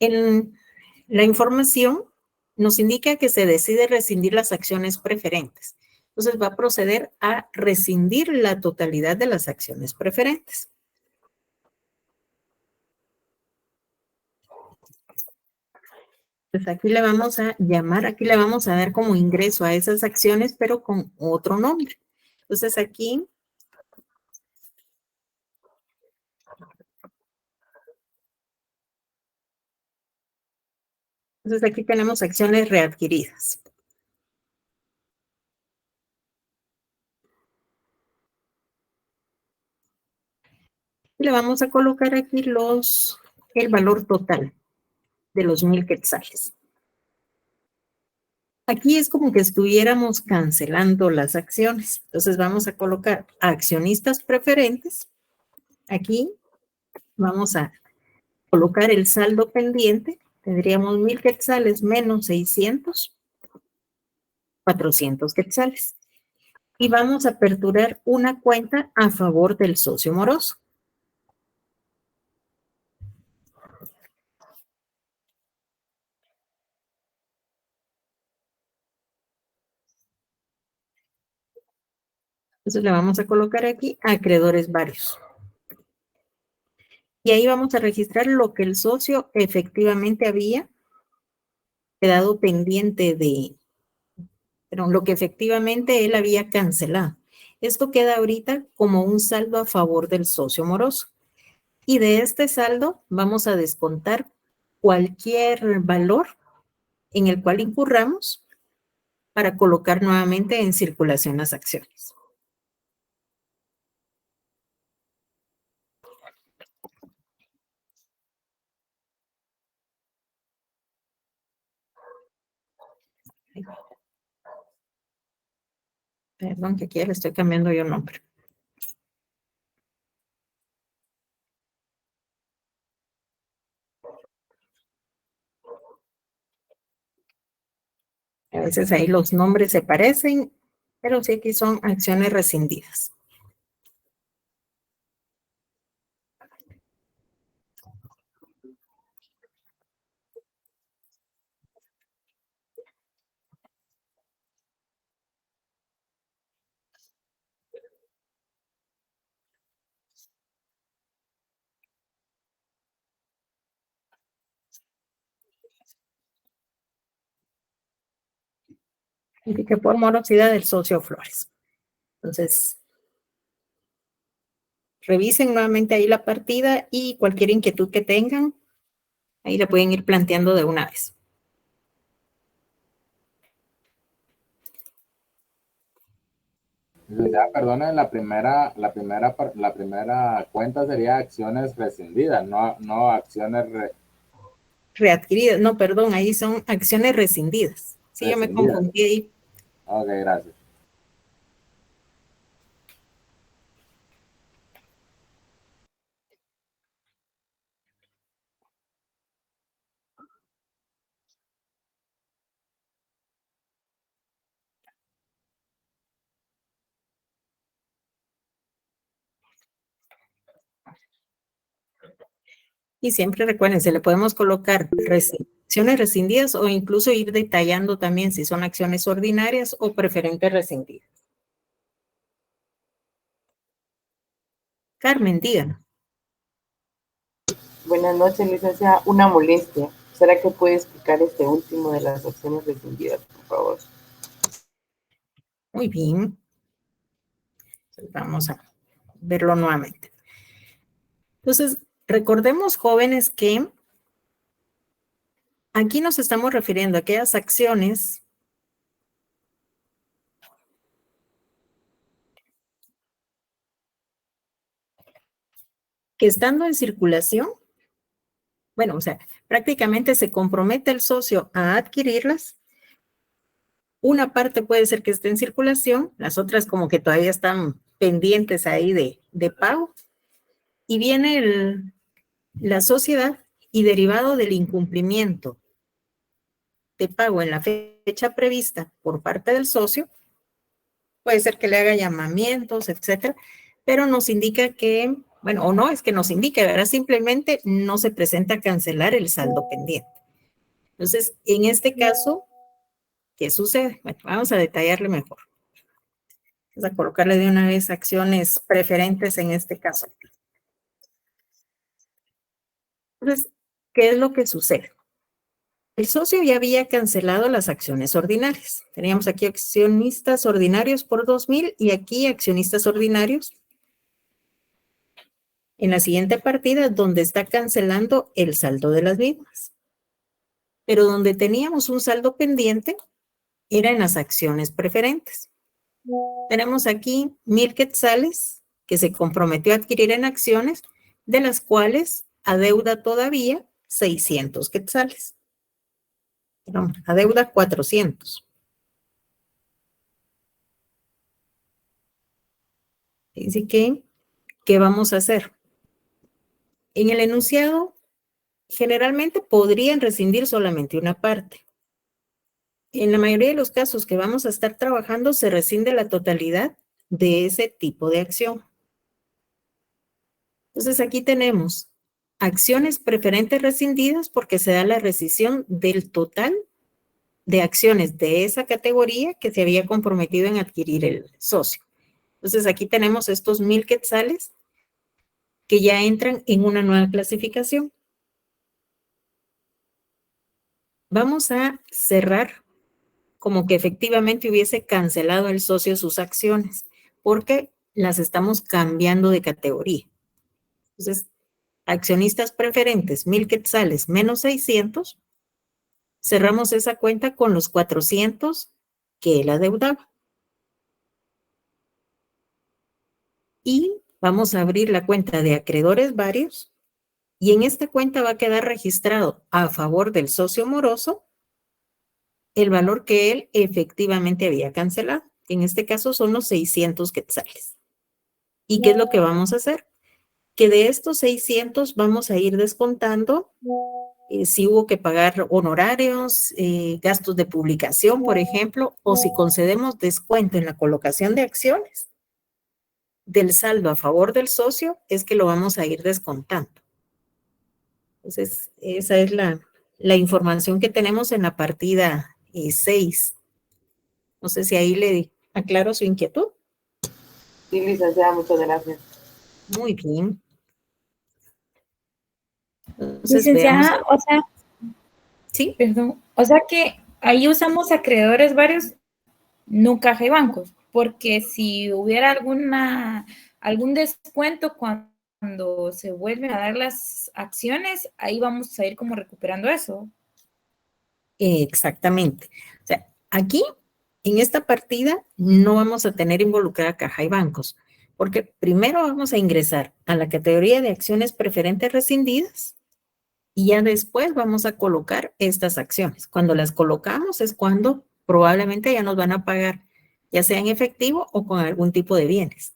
En la información nos indica que se decide rescindir las acciones preferentes. Entonces va a proceder a rescindir la totalidad de las acciones preferentes. Pues aquí le vamos a llamar, aquí le vamos a dar como ingreso a esas acciones, pero con otro nombre. Entonces aquí tenemos acciones readquiridas. Le vamos a colocar aquí el valor total de los 1,000 quetzales. Aquí es como que estuviéramos cancelando las acciones. Entonces vamos a colocar accionistas preferentes. Aquí vamos a colocar el saldo pendiente. Tendríamos 1,000 quetzales menos 600, 400 quetzales. Y vamos a aperturar una cuenta a favor del socio moroso. Entonces le vamos a colocar aquí acreedores varios. Y ahí vamos a registrar lo que el socio efectivamente había quedado pendiente pero lo que efectivamente él había cancelado. Esto queda ahorita como un saldo a favor del socio moroso. Y de este saldo vamos a descontar cualquier valor en el cual incurramos para colocar nuevamente en circulación las acciones. Perdón, que aquí le estoy cambiando yo nombre. A veces ahí los nombres se parecen, pero sí aquí son acciones rescindidas. Y que por morosidad del socio Flores. Entonces, revisen nuevamente ahí la partida y cualquier inquietud que tengan, ahí la pueden ir planteando de una vez. Ya, perdone, la primera cuenta sería acciones rescindidas, no acciones Readquiridas, no, perdón, ahí son acciones rescindidas. Sí, yo me confundí ahí. Ok, gracias. Y siempre recuerden, se le podemos colocar acciones rescindidas o incluso ir detallando también si son acciones ordinarias o preferentes rescindidas. Carmen, díganos. Buenas noches, licenciada. Una molestia. ¿Será que puede explicar este último de las acciones rescindidas, por favor? Muy bien. Vamos a verlo nuevamente. Entonces, recordemos, jóvenes, que aquí nos estamos refiriendo a aquellas acciones que estando en circulación, bueno, o sea, prácticamente se compromete el socio a adquirirlas. Una parte puede ser que esté en circulación, las otras como que todavía están pendientes ahí de pago. Y viene la sociedad y derivado del incumplimiento de pago en la fecha prevista por parte del socio, puede ser que le haga llamamientos, etcétera, pero nos indica que, bueno, o no es que nos indique, ¿verdad? Simplemente no se presenta a cancelar el saldo pendiente. Entonces, en este caso, ¿qué sucede? Bueno, vamos a detallarle mejor. Vamos a colocarle de una vez acciones preferentes en este caso. Entonces, ¿qué es lo que sucede? El socio ya había cancelado las acciones ordinarias. Teníamos aquí accionistas ordinarios por 2,000 y aquí accionistas ordinarios en la siguiente partida donde está cancelando el saldo de las mismas. Pero donde teníamos un saldo pendiente era en las acciones preferentes. Tenemos aquí 1,000 quetzales que se comprometió a adquirir en acciones, de las cuales adeuda todavía 600 quetzales. Perdón, adeuda 400. Así que, ¿qué vamos a hacer? En el enunciado, generalmente podrían rescindir solamente una parte. En la mayoría de los casos que vamos a estar trabajando, se rescinde la totalidad de ese tipo de acción. Entonces, aquí tenemos acciones preferentes rescindidas porque se da la rescisión del total de acciones de esa categoría que se había comprometido en adquirir el socio. Entonces, aquí tenemos estos 1,000 quetzales que ya entran en una nueva clasificación. Vamos a cerrar como que efectivamente hubiese cancelado el socio sus acciones, porque las estamos cambiando de categoría. Entonces, accionistas preferentes, 1,000 quetzales menos 600, cerramos esa cuenta con los 400 que él adeudaba. Y vamos a abrir la cuenta de acreedores varios y en esta cuenta va a quedar registrado a favor del socio moroso el valor que él efectivamente había cancelado. En este caso son los 600 quetzales. ¿Y qué es lo que vamos a hacer? Que de estos 600 vamos a ir descontando si hubo que pagar honorarios, gastos de publicación, por ejemplo, o si concedemos descuento en la colocación de acciones del saldo a favor del socio, es que lo vamos a ir descontando. Entonces, esa es la información que tenemos en la partida 6. No sé si ahí le aclaro su inquietud. Sí, licenciada, muchas gracias. Muy bien. Entonces, Licenciada, veamos. o sea, Sí, perdón, o sea que ahí usamos acreedores varios, no caja y bancos, porque si hubiera algún descuento cuando se vuelven a dar las acciones, ahí vamos a ir como recuperando eso. exactamente. O sea, aquí, en esta partida, no vamos a tener involucrada caja y bancos, porque primero vamos a ingresar a la categoría de acciones preferentes rescindidas y ya después vamos a colocar estas acciones. Cuando las colocamos es cuando probablemente ya nos van a pagar, ya sea en efectivo o con algún tipo de bienes.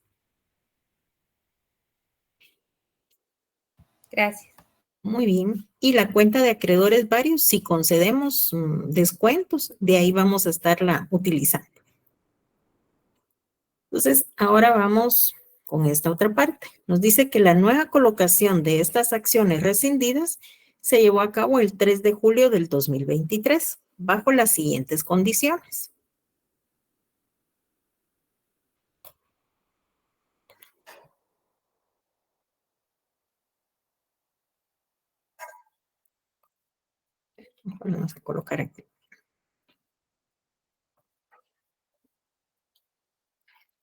Gracias. Muy bien. Y la cuenta de acreedores varios, si concedemos descuentos, de ahí vamos a estarla utilizando. Entonces, ahora vamos con esta otra parte. Nos dice que la nueva colocación de estas acciones rescindidas se llevó a cabo el 3 de julio del 2023, bajo las siguientes condiciones. Vamos a colocar aquí.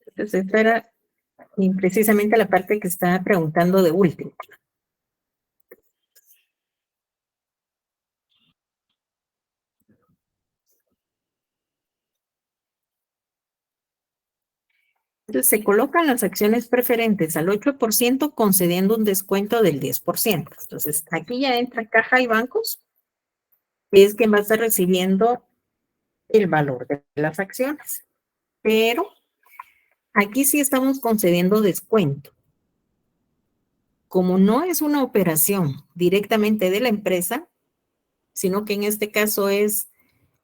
Entonces, esta era precisamente la parte que estaba preguntando de último. Entonces, se colocan las acciones preferentes al 8% concediendo un descuento del 10%. Entonces, aquí ya entra caja y bancos, que es quien va a estar recibiendo el valor de las acciones. Pero aquí sí estamos concediendo descuento. Como no es una operación directamente de la empresa, sino que en este caso es,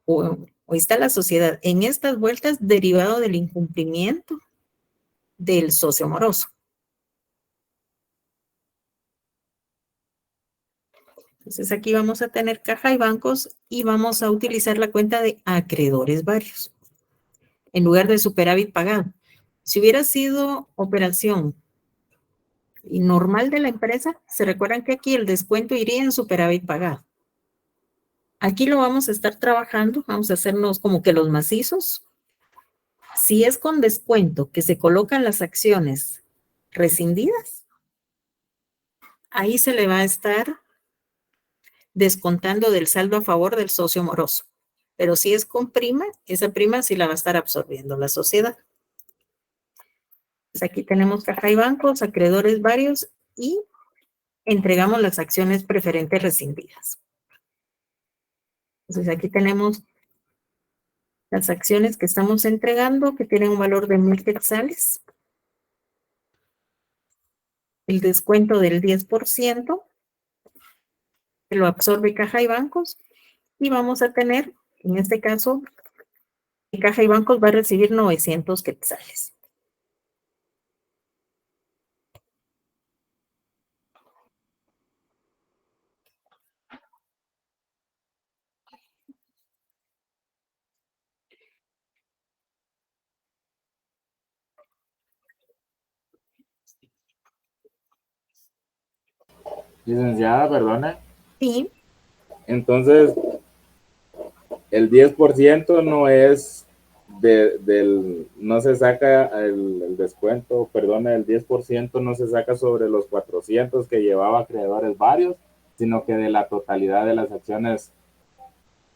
o está la sociedad en estas vueltas derivado del incumplimiento del socio moroso. Entonces aquí vamos a tener caja y bancos y vamos a utilizar la cuenta de acreedores varios en lugar de superávit pagado. Si hubiera sido operación normal de la empresa, se recuerdan que aquí el descuento iría en superávit pagado. Aquí lo vamos a estar trabajando, vamos a hacernos como que los macizos. Si es con descuento que se colocan las acciones rescindidas, ahí se le va a estar descontando del saldo a favor del socio moroso. Pero si es con prima, esa prima sí la va a estar absorbiendo la sociedad. Pues aquí tenemos caja y bancos, acreedores varios y entregamos las acciones preferentes rescindidas. Entonces aquí tenemos las acciones que estamos entregando que tienen un valor de 1,000 quetzales. El descuento del 10% que lo absorbe caja y bancos y vamos a tener, en este caso, caja y bancos va a recibir 900 quetzales. Licenciada, perdone. Sí. Entonces, el 10% no es no se saca el descuento, perdone, el 10% no se saca sobre los 400 que llevaba acreedores varios, sino que de la totalidad de las acciones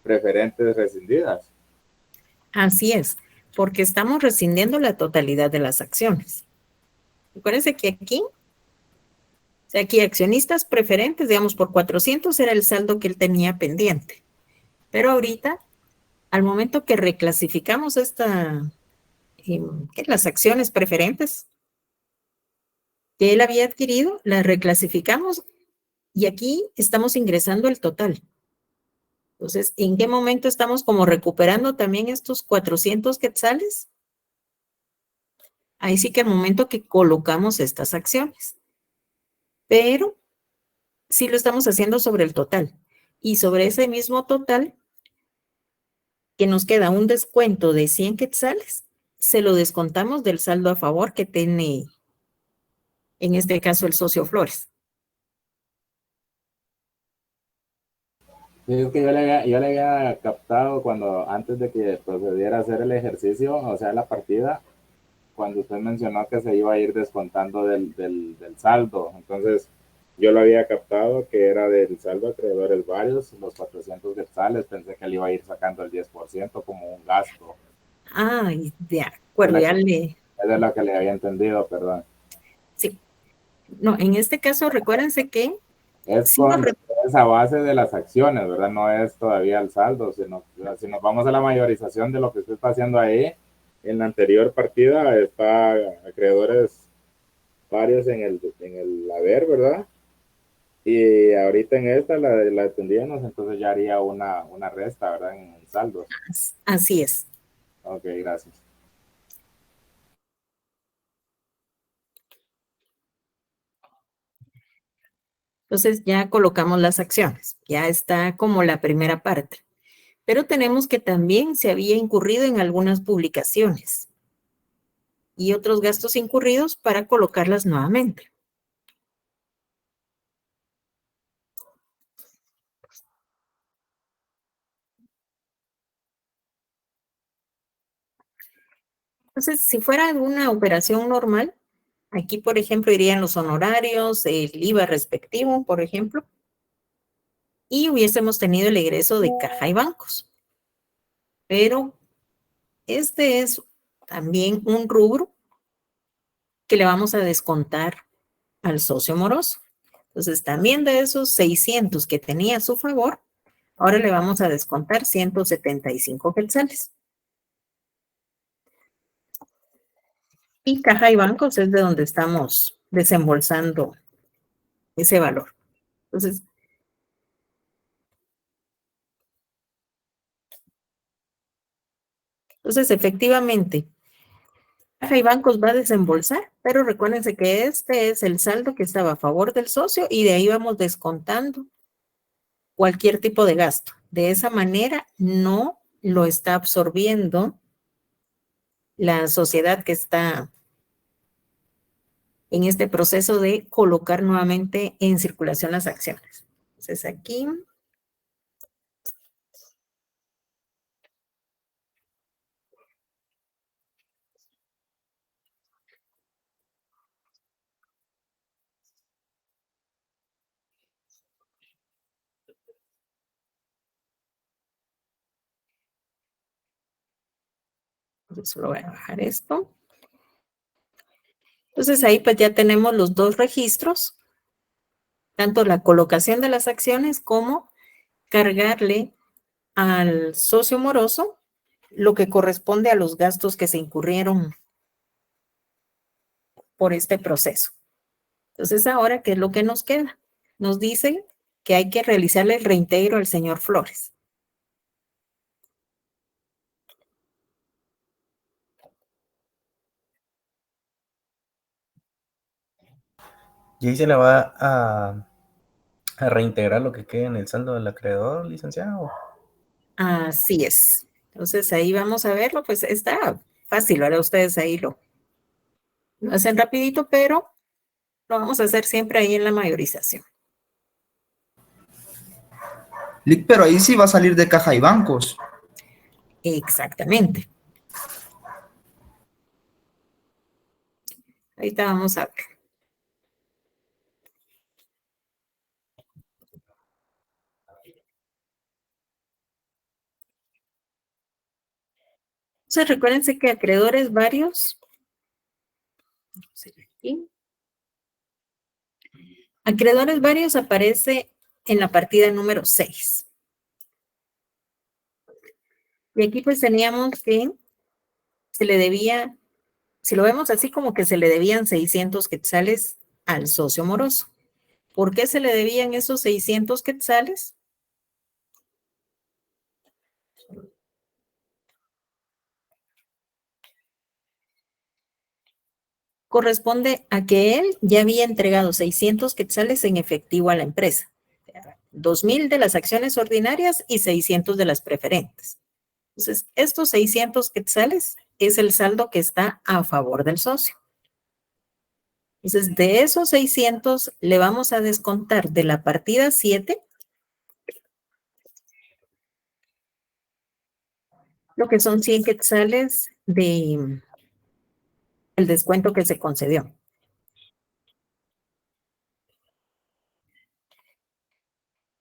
preferentes rescindidas. Así es, porque estamos rescindiendo la totalidad de las acciones. Acuérdense que aquí, o sea, aquí accionistas preferentes, digamos, por 400 era el saldo que él tenía pendiente. Pero ahorita, al momento que reclasificamos las acciones preferentes que él había adquirido, las reclasificamos y aquí estamos ingresando el total. Entonces, ¿en qué momento estamos como recuperando también estos 400 quetzales? Ahí sí que al momento que colocamos estas acciones. Pero sí lo estamos haciendo sobre el total. Y sobre ese mismo total, que nos queda un descuento de 100 quetzales, se lo descontamos del saldo a favor que tiene, en este caso, el socio Flores. Sí, es que yo le había captado antes de que procediera a hacer el ejercicio, o sea, la partida, cuando usted mencionó que se iba a ir descontando del saldo. Entonces, yo lo había captado que era del saldo de acreedores varios, los 400 quetzales, pensé que le iba a ir sacando el 10% como un gasto. Ay, de acuerdo, ya le... Eso es lo que le había entendido, perdón. Sí. No, en este caso, recuérdense que... Es sí, con esa base de las acciones, ¿verdad? No es todavía el saldo, sino si nos vamos a la mayorización de lo que usted está haciendo ahí, en la anterior partida está acreedores varios en el haber, ¿verdad? Y ahorita en esta la atendíamos, entonces ya haría una resta, ¿verdad? En el saldo. Así es. Ok, gracias. Entonces ya colocamos las acciones, ya está como la primera parte. Pero tenemos que también se había incurrido en algunas publicaciones y otros gastos incurridos para colocarlas nuevamente. Entonces, si fuera una operación normal, aquí, por ejemplo, irían los honorarios, el IVA respectivo, por ejemplo, y hubiésemos tenido el egreso de caja y bancos. Pero este es también un rubro que le vamos a descontar al socio moroso. Entonces, también de esos 600 que tenía a su favor, ahora le vamos a descontar 175 quetzales. Y caja y bancos es de donde estamos desembolsando ese valor. Entonces, efectivamente, caja y bancos va a desembolsar, pero recuérdense que este es el saldo que estaba a favor del socio y de ahí vamos descontando cualquier tipo de gasto. De esa manera no lo está absorbiendo la sociedad que está en este proceso de colocar nuevamente en circulación las acciones. Entonces aquí solo voy a bajar esto. Entonces ahí pues ya tenemos los dos registros, tanto la colocación de las acciones como cargarle al socio moroso lo que corresponde a los gastos que se incurrieron por este proceso. Entonces ahora, ¿qué es lo que nos queda? Nos dicen que hay que realizarle el reintegro al señor Flores. Y ahí se le va a reintegrar lo que quede en el saldo del acreedor, licenciado. Así es. Entonces ahí vamos a verlo, pues está fácil, ahora ustedes ahí lo hacen rapidito, pero lo vamos a hacer siempre ahí en la mayorización. Lic, pero ahí sí va a salir de caja y bancos. Exactamente. Ahorita vamos a ver. Entonces recuérdense que acreedores varios. Aquí. Acreedores varios aparece en la partida número 6. Y aquí pues teníamos que se le debía, si lo vemos así como que se le debían 600 quetzales al socio moroso. ¿Por qué se le debían esos 600 quetzales? Corresponde a que él ya había entregado 600 quetzales en efectivo a la empresa. 2,000 de las acciones ordinarias y 600 de las preferentes. Entonces, estos 600 quetzales es el saldo que está a favor del socio. Entonces, de esos 600 le vamos a descontar de la partida 7 lo que son 100 quetzales de el descuento que se concedió.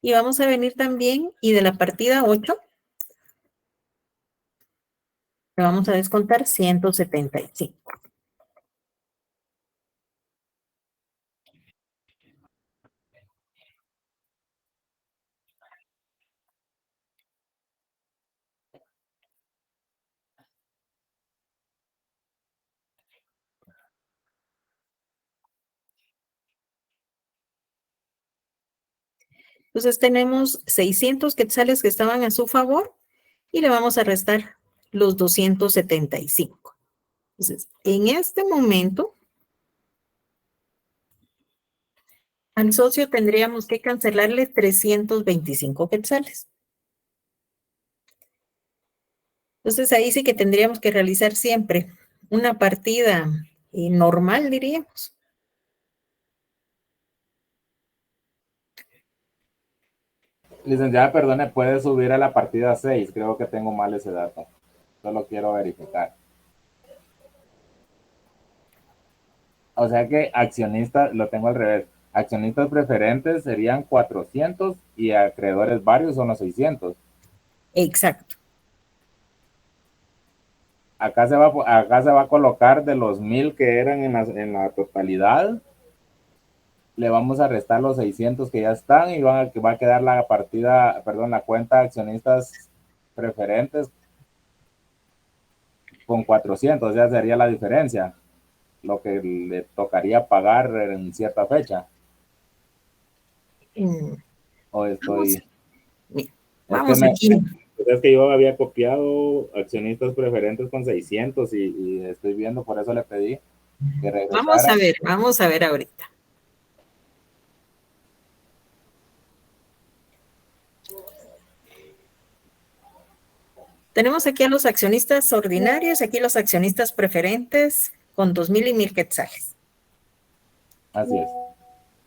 Y vamos a venir también, y de la partida 8, le vamos a descontar 175. Entonces tenemos 600 quetzales que estaban a su favor y le vamos a restar los 275. Entonces, en este momento, Al socio tendríamos que cancelarle 325 quetzales. Entonces ahí sí que tendríamos que realizar siempre una partida normal, diríamos. Licenciada, perdone, puede subir a la partida 6. Creo que tengo mal ese dato. Solo quiero verificar. O sea que accionistas, lo tengo al revés. Accionistas preferentes serían 400 y acreedores varios son los 600. Exacto. Acá se va a colocar de los 1000 que eran en la totalidad. Le vamos a restar los 600 que ya están y va a quedar la partida, perdón, la cuenta de accionistas preferentes con 400, o sea, sería la diferencia, lo que le tocaría pagar en cierta fecha. O estoy... Vamos aquí. Es que yo había copiado accionistas preferentes con 600 y estoy viendo, por eso le pedí que regresara. Vamos a ver ahorita. Tenemos aquí a los accionistas ordinarios, aquí los accionistas preferentes con 2,000 y 1,000 quetzales. Así es.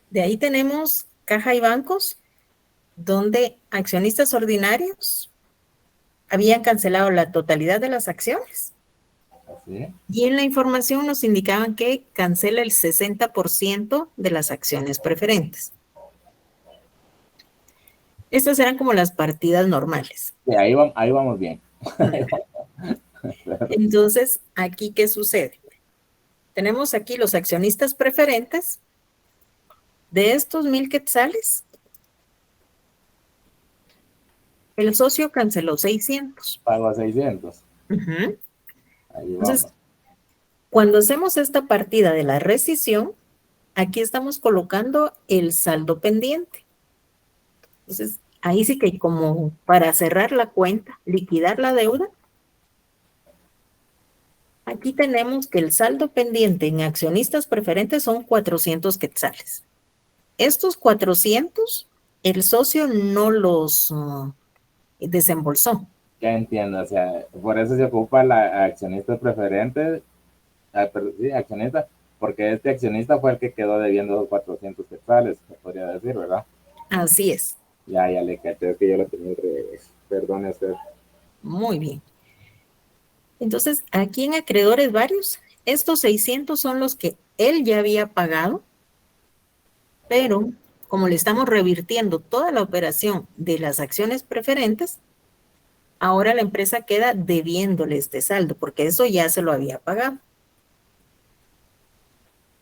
De ahí tenemos caja y bancos, donde accionistas ordinarios habían cancelado la totalidad de las acciones. Así. Y en la información nos indicaban que cancela el 60% de las acciones preferentes. Estas eran como las partidas normales. Sí, ahí vamos bien. Entonces, ¿aquí qué sucede? Tenemos aquí los accionistas preferentes. De estos 1,000 quetzales, el socio canceló 600. Pago a 600. Uh-huh. Ahí Entonces, vamos. cuando hacemos esta partida de la rescisión, aquí estamos colocando el saldo pendiente. Entonces, ahí sí que como para cerrar la cuenta, liquidar la deuda, aquí tenemos que el saldo pendiente en accionistas preferentes son 400 quetzales. Estos 400, el socio no los desembolsó. Ya entiendo, o sea, por eso se ocupa la accionista preferente, sí, accionista, porque este accionista fue el que quedó debiendo los 400 quetzales, se podría decir, ¿verdad? Así es. Ya le caché, es que yo lo tenía al revés. Perdone usted. Muy bien. Entonces, aquí en acreedores varios, estos 600 son los que él ya había pagado, pero como le estamos revirtiendo toda la operación de las acciones preferentes, ahora la empresa queda debiéndole este saldo, porque eso ya se lo había pagado.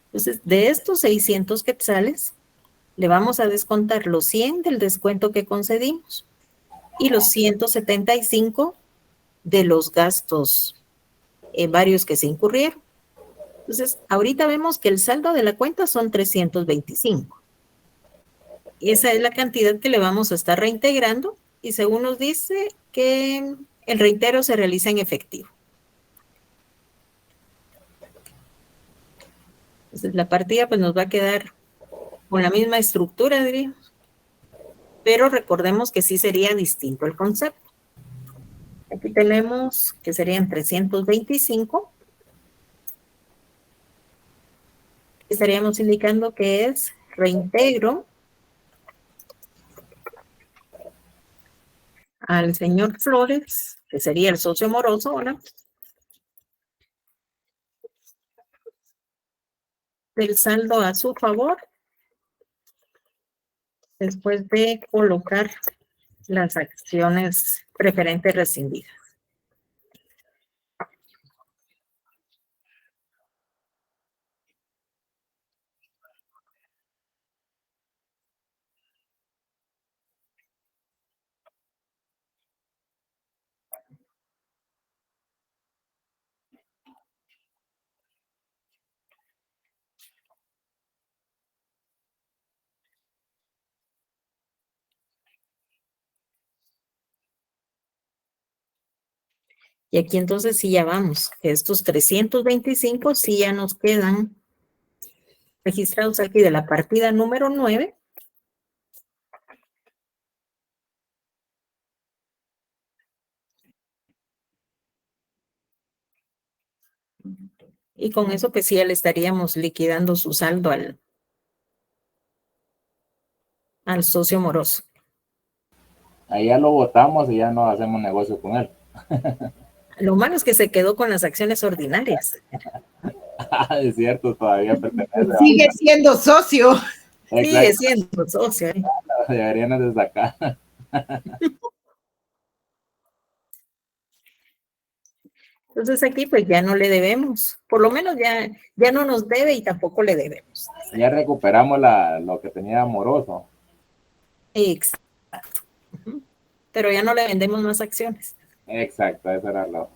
Entonces, de estos 600 quetzales, le vamos a descontar los 100 del descuento que concedimos y los 175 de los gastos varios que se incurrieron. Entonces, ahorita vemos que el saldo de la cuenta son 325. Y esa es la cantidad que le vamos a estar reintegrando y según nos dice que el reintegro se realiza en efectivo. Entonces, la partida pues nos va a quedar con la misma estructura, diríamos. Pero recordemos que sí sería distinto el concepto. Aquí tenemos que serían 325. Estaríamos indicando que es reintegro al señor Flores, que sería el socio moroso, ¿no? Del saldo a su favor, después de colocar las acciones preferentes rescindidas. Y aquí entonces sí ya vamos, que estos 325 sí ya nos quedan registrados aquí de la partida número 9. Y con eso, pues sí, ya le estaríamos liquidando su saldo al socio moroso. Ahí ya lo votamos y ya no hacemos negocio con él. Lo malo es que se quedó con las acciones ordinarias. Es cierto, todavía pertenece. Sigue siendo socio. Sigue siendo socio. Deberían de sacar. Entonces aquí pues ya no le debemos. Por lo menos ya no nos debe y tampoco le debemos. Ya recuperamos lo que tenía amoroso. Exacto. Pero ya no le vendemos más acciones. Exacto, eso era lo.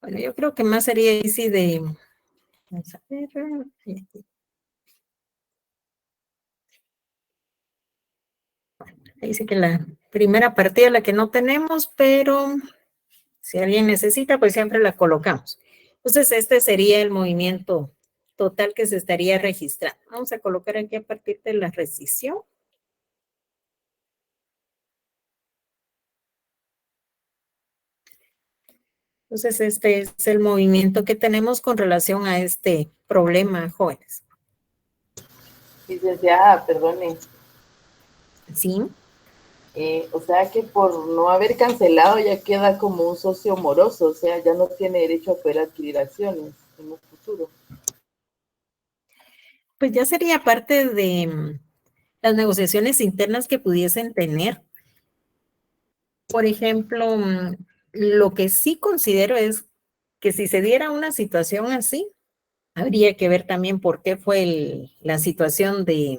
Bueno, yo creo que más sería easy de... Vamos a ver. Ahí dice que la primera partida es la que no tenemos, pero si alguien necesita, pues siempre la colocamos. Entonces, este sería el movimiento total que se estaría registrando. Vamos a colocar aquí a partir de la rescisión. Entonces, este es el movimiento que tenemos con relación a este problema, jóvenes. Licenciada, perdone. Sí. O sea que por no haber cancelado ya queda como un socio moroso, o sea, ya no tiene derecho a poder adquirir acciones en un futuro. Pues ya sería parte de las negociaciones internas que pudiesen tener. Por ejemplo, lo que sí considero es que si se diera una situación así, habría que ver también por qué fue la situación de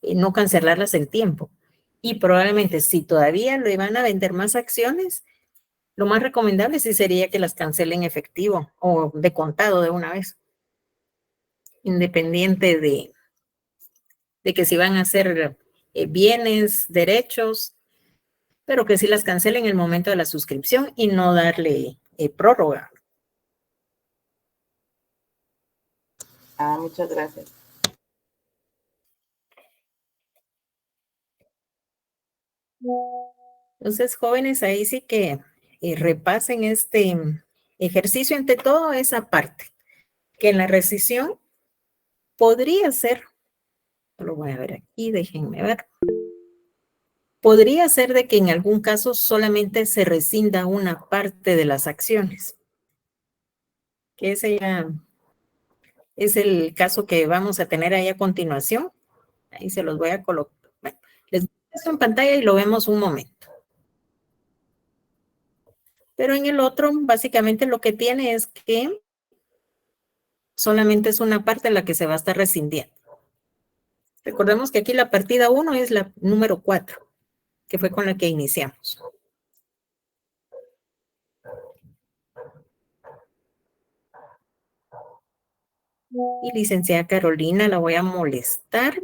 no cancelarlas en tiempo. Y probablemente si todavía le van a vender más acciones, lo más recomendable sí sería que las cancelen efectivo o de contado de una vez, independiente de que si van a hacer bienes, derechos, pero que sí las cancelen en el momento de la suscripción y no darle prórroga. Muchas gracias. Entonces, jóvenes, ahí sí que repasen este ejercicio, entre todo esa parte, que en la rescisión podría ser, lo voy a ver aquí, déjenme ver, podría ser de que en algún caso solamente se rescinda una parte de las acciones, que ese ya es el caso que vamos a tener ahí a continuación. Ahí se los voy a colocar. Bueno, les muestro en pantalla y lo vemos un momento. Pero en el otro, básicamente lo que tiene es que solamente es una parte la que se va a estar rescindiendo. Recordemos que aquí la partida 1 es la número 4, que fue con la que iniciamos. Y licenciada Carolina, la voy a molestar.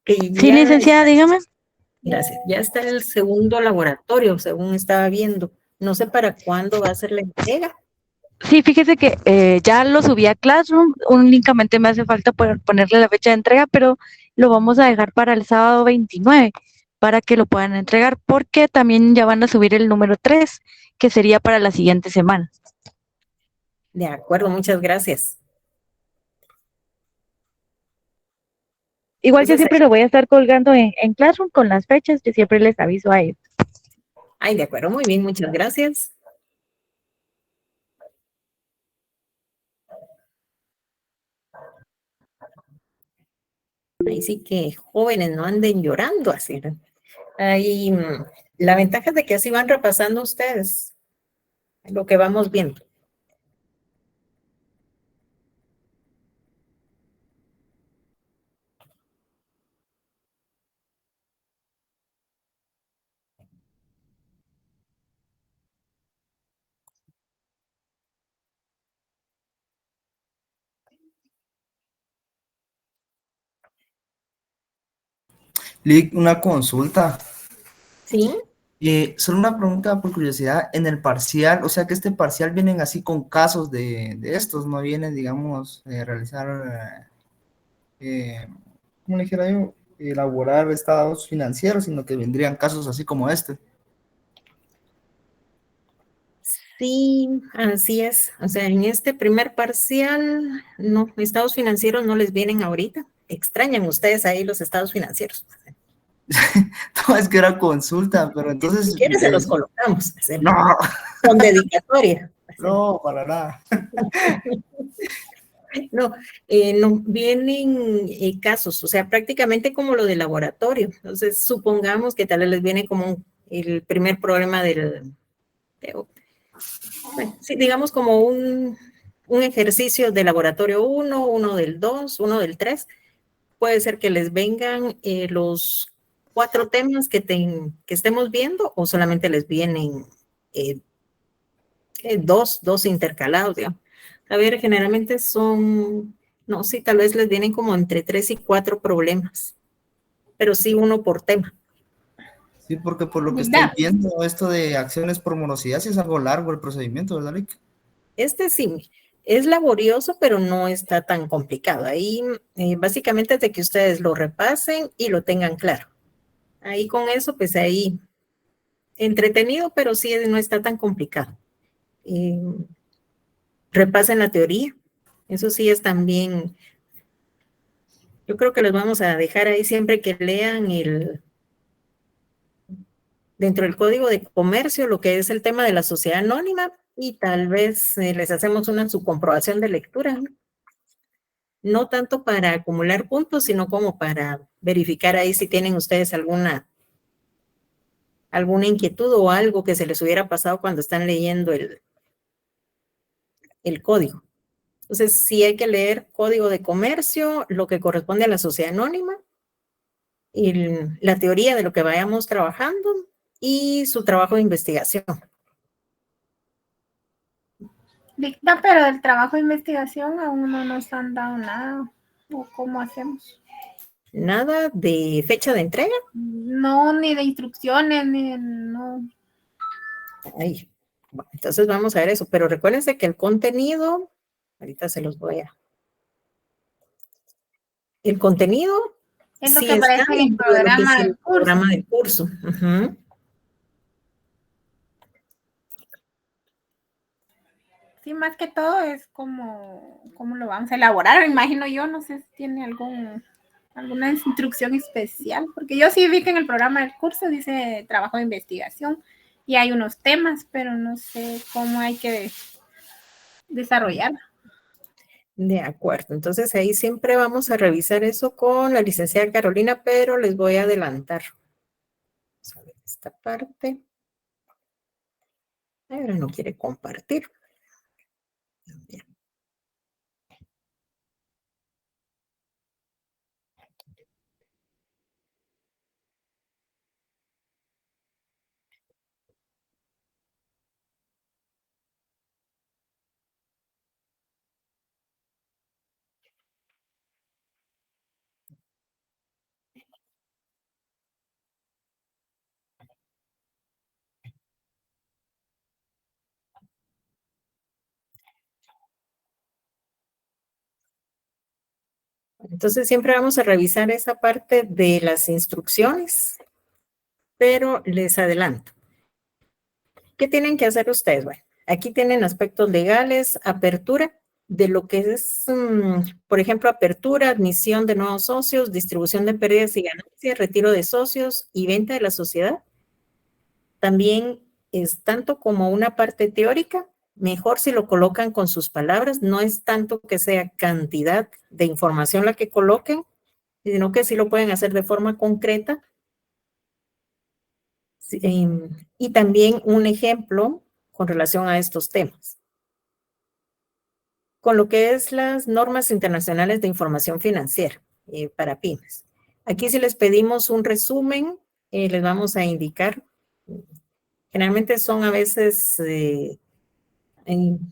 Sí, licenciada, dígame. Gracias. Ya está el segundo laboratorio, según estaba viendo. No sé para cuándo va a ser la entrega. Sí, fíjese que ya lo subí a Classroom, únicamente me hace falta ponerle la fecha de entrega, pero lo vamos a dejar para el sábado 29 para que lo puedan entregar, porque también ya van a subir el número 3, que sería para la siguiente semana. De acuerdo, muchas gracias. Igual yo siempre lo voy a estar colgando en Classroom con las fechas, yo siempre les aviso a ellos. Ay, de acuerdo, muy bien, muchas gracias. Ahí sí que jóvenes no anden llorando así, ¿no? Ahí, la ventaja es de que así van repasando ustedes lo que vamos viendo. Lick, una consulta. ¿Sí? Solo una pregunta por curiosidad, en el parcial, o sea que este parcial vienen así con casos de estos, no vienen, digamos, realizar, ¿cómo le dijera yo? Elaborar estados financieros, sino que vendrían casos así como este. Sí, así es. O sea, en este primer parcial, no, estados financieros no les vienen ahorita. Extrañan ustedes ahí los estados financieros. No, es que era consulta, pero entonces... Si quieres se los colocamos. No, Con dedicatoria. no, para nada. No, no, vienen casos, o sea, prácticamente como lo del laboratorio. Entonces, supongamos que tal vez les viene como el primer problema bueno, sí, digamos como un ejercicio de laboratorio 1, uno del 2, uno del 3. Puede ser que les vengan los 4 temas que estemos viendo o solamente les vienen dos intercalados, digamos. A ver, generalmente son, no, sí, tal vez les vienen como entre 3 y 4 problemas, pero sí uno por tema. Sí, porque por lo que estoy viendo, esto de acciones por morosidad, sí es algo largo el procedimiento, ¿verdad, Lick? Este sí, es laborioso, pero no está tan complicado. Ahí básicamente es de que ustedes lo repasen y lo tengan claro. Ahí con eso, pues ahí entretenido, pero sí no está tan complicado. Repasen la teoría. Eso sí es también, yo creo que les vamos a dejar ahí siempre que lean dentro del Código de Comercio, lo que es el tema de la sociedad anónima, y tal vez les hacemos su comprobación de lectura, ¿no? No tanto para acumular puntos, sino como para verificar ahí si tienen ustedes alguna inquietud o algo que se les hubiera pasado cuando están leyendo el código. Entonces, sí hay que leer Código de Comercio, lo que corresponde a la sociedad anónima, y la teoría de lo que vayamos trabajando y su trabajo de investigación. Dicta, pero del trabajo de investigación aún no nos han dado nada. ¿O cómo hacemos? ¿Nada de fecha de entrega? No, ni de instrucciones, ni de, no. Ay, bueno, entonces vamos a ver eso, pero recuérdense que el contenido, ahorita se los voy a... El contenido Es lo sí que está aparece en el dentro de lo que es programa el del curso. programa del curso. Ujú. Sí, más que todo es cómo lo vamos a elaborar, me imagino yo, no sé si tiene alguna instrucción especial, porque yo sí vi que en el programa del curso dice trabajo de investigación y hay unos temas, pero no sé cómo hay que desarrollar. De acuerdo, entonces ahí siempre vamos a revisar eso con la licenciada Carolina, pero les voy a adelantar. Vamos a ver esta parte. Ahora no quiere compartir. Bien. Entonces siempre vamos a revisar esa parte de las instrucciones, pero les adelanto. ¿Qué tienen que hacer ustedes? Bueno, aquí tienen aspectos legales, apertura de lo que es, por ejemplo, apertura, admisión de nuevos socios, distribución de pérdidas y ganancias, retiro de socios y venta de la sociedad. También es tanto como una parte teórica, mejor si lo colocan con sus palabras, no es tanto que sea cantidad de información la que coloquen, sino que sí lo pueden hacer de forma concreta. Y también un ejemplo con relación a estos temas. Con lo que es las normas internacionales de información financiera para pymes. Aquí si les pedimos un resumen, les vamos a indicar. Generalmente son a veces,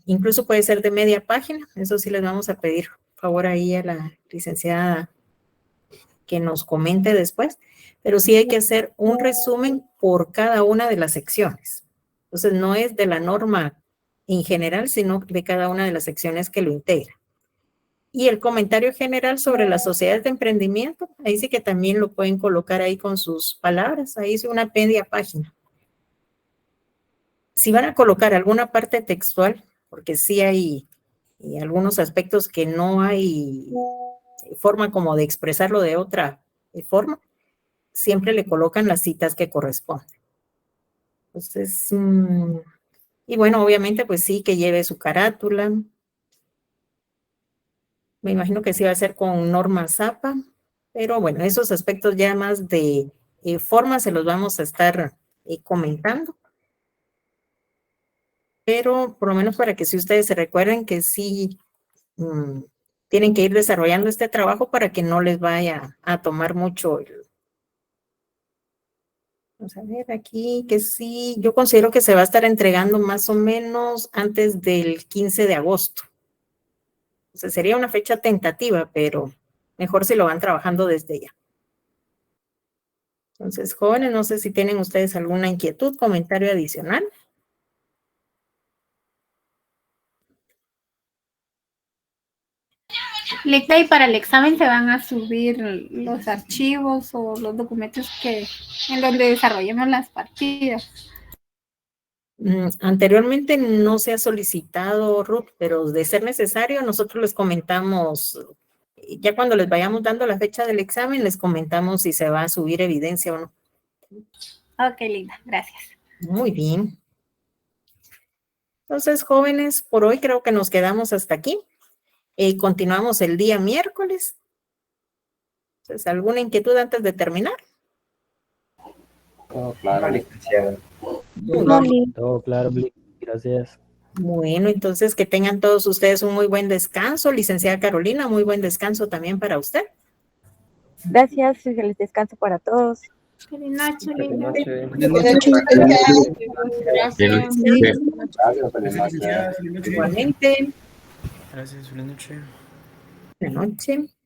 incluso puede ser de media página. Eso sí les vamos a pedir favor ahí a la licenciada que nos comente después. Pero sí hay que hacer un resumen por cada una de las secciones. Entonces, no es de la norma en general, sino de cada una de las secciones que lo integra. Y el comentario general sobre las sociedades de emprendimiento, ahí sí que también lo pueden colocar ahí con sus palabras, ahí es una media página. Si van a colocar alguna parte textual, porque sí hay algunos aspectos que no hay forma como de expresarlo de otra forma, siempre le colocan las citas que corresponden. Entonces, y bueno, obviamente pues sí que lleve su carátula. Me imagino que sí va a ser con norma ZAPA, pero bueno, esos aspectos ya más de forma se los vamos a estar comentando. Pero por lo menos para que si ustedes se recuerden que sí tienen que ir desarrollando este trabajo para que no les vaya a tomar mucho. Vamos a ver aquí que sí, yo considero que se va a estar entregando más o menos antes del 15 de agosto. O sea, sería una fecha tentativa, pero mejor si lo van trabajando desde ya. Entonces, jóvenes, no sé si tienen ustedes alguna inquietud, comentario adicional. Lecta, y para el examen se van a subir los archivos o los documentos en donde desarrollemos las partidas. Anteriormente no se ha solicitado, Ruth, pero de ser necesario, nosotros les comentamos, ya cuando les vayamos dando la fecha del examen, les comentamos si se va a subir evidencia o no. Ok, Linda, gracias. Muy bien. Entonces, jóvenes, por hoy creo que nos quedamos hasta aquí. Continuamos el día miércoles. Entonces, ¿alguna inquietud antes de terminar? Todo claro. Licenciada. Todo claro, gracias. Bueno, entonces que tengan todos ustedes un muy buen descanso. Licenciada Carolina, muy buen descanso también para usted. Gracias, feliz descanso para todos. Feliz noche, Linda. Igualmente. Gracias, buenas noches. Buenas noches.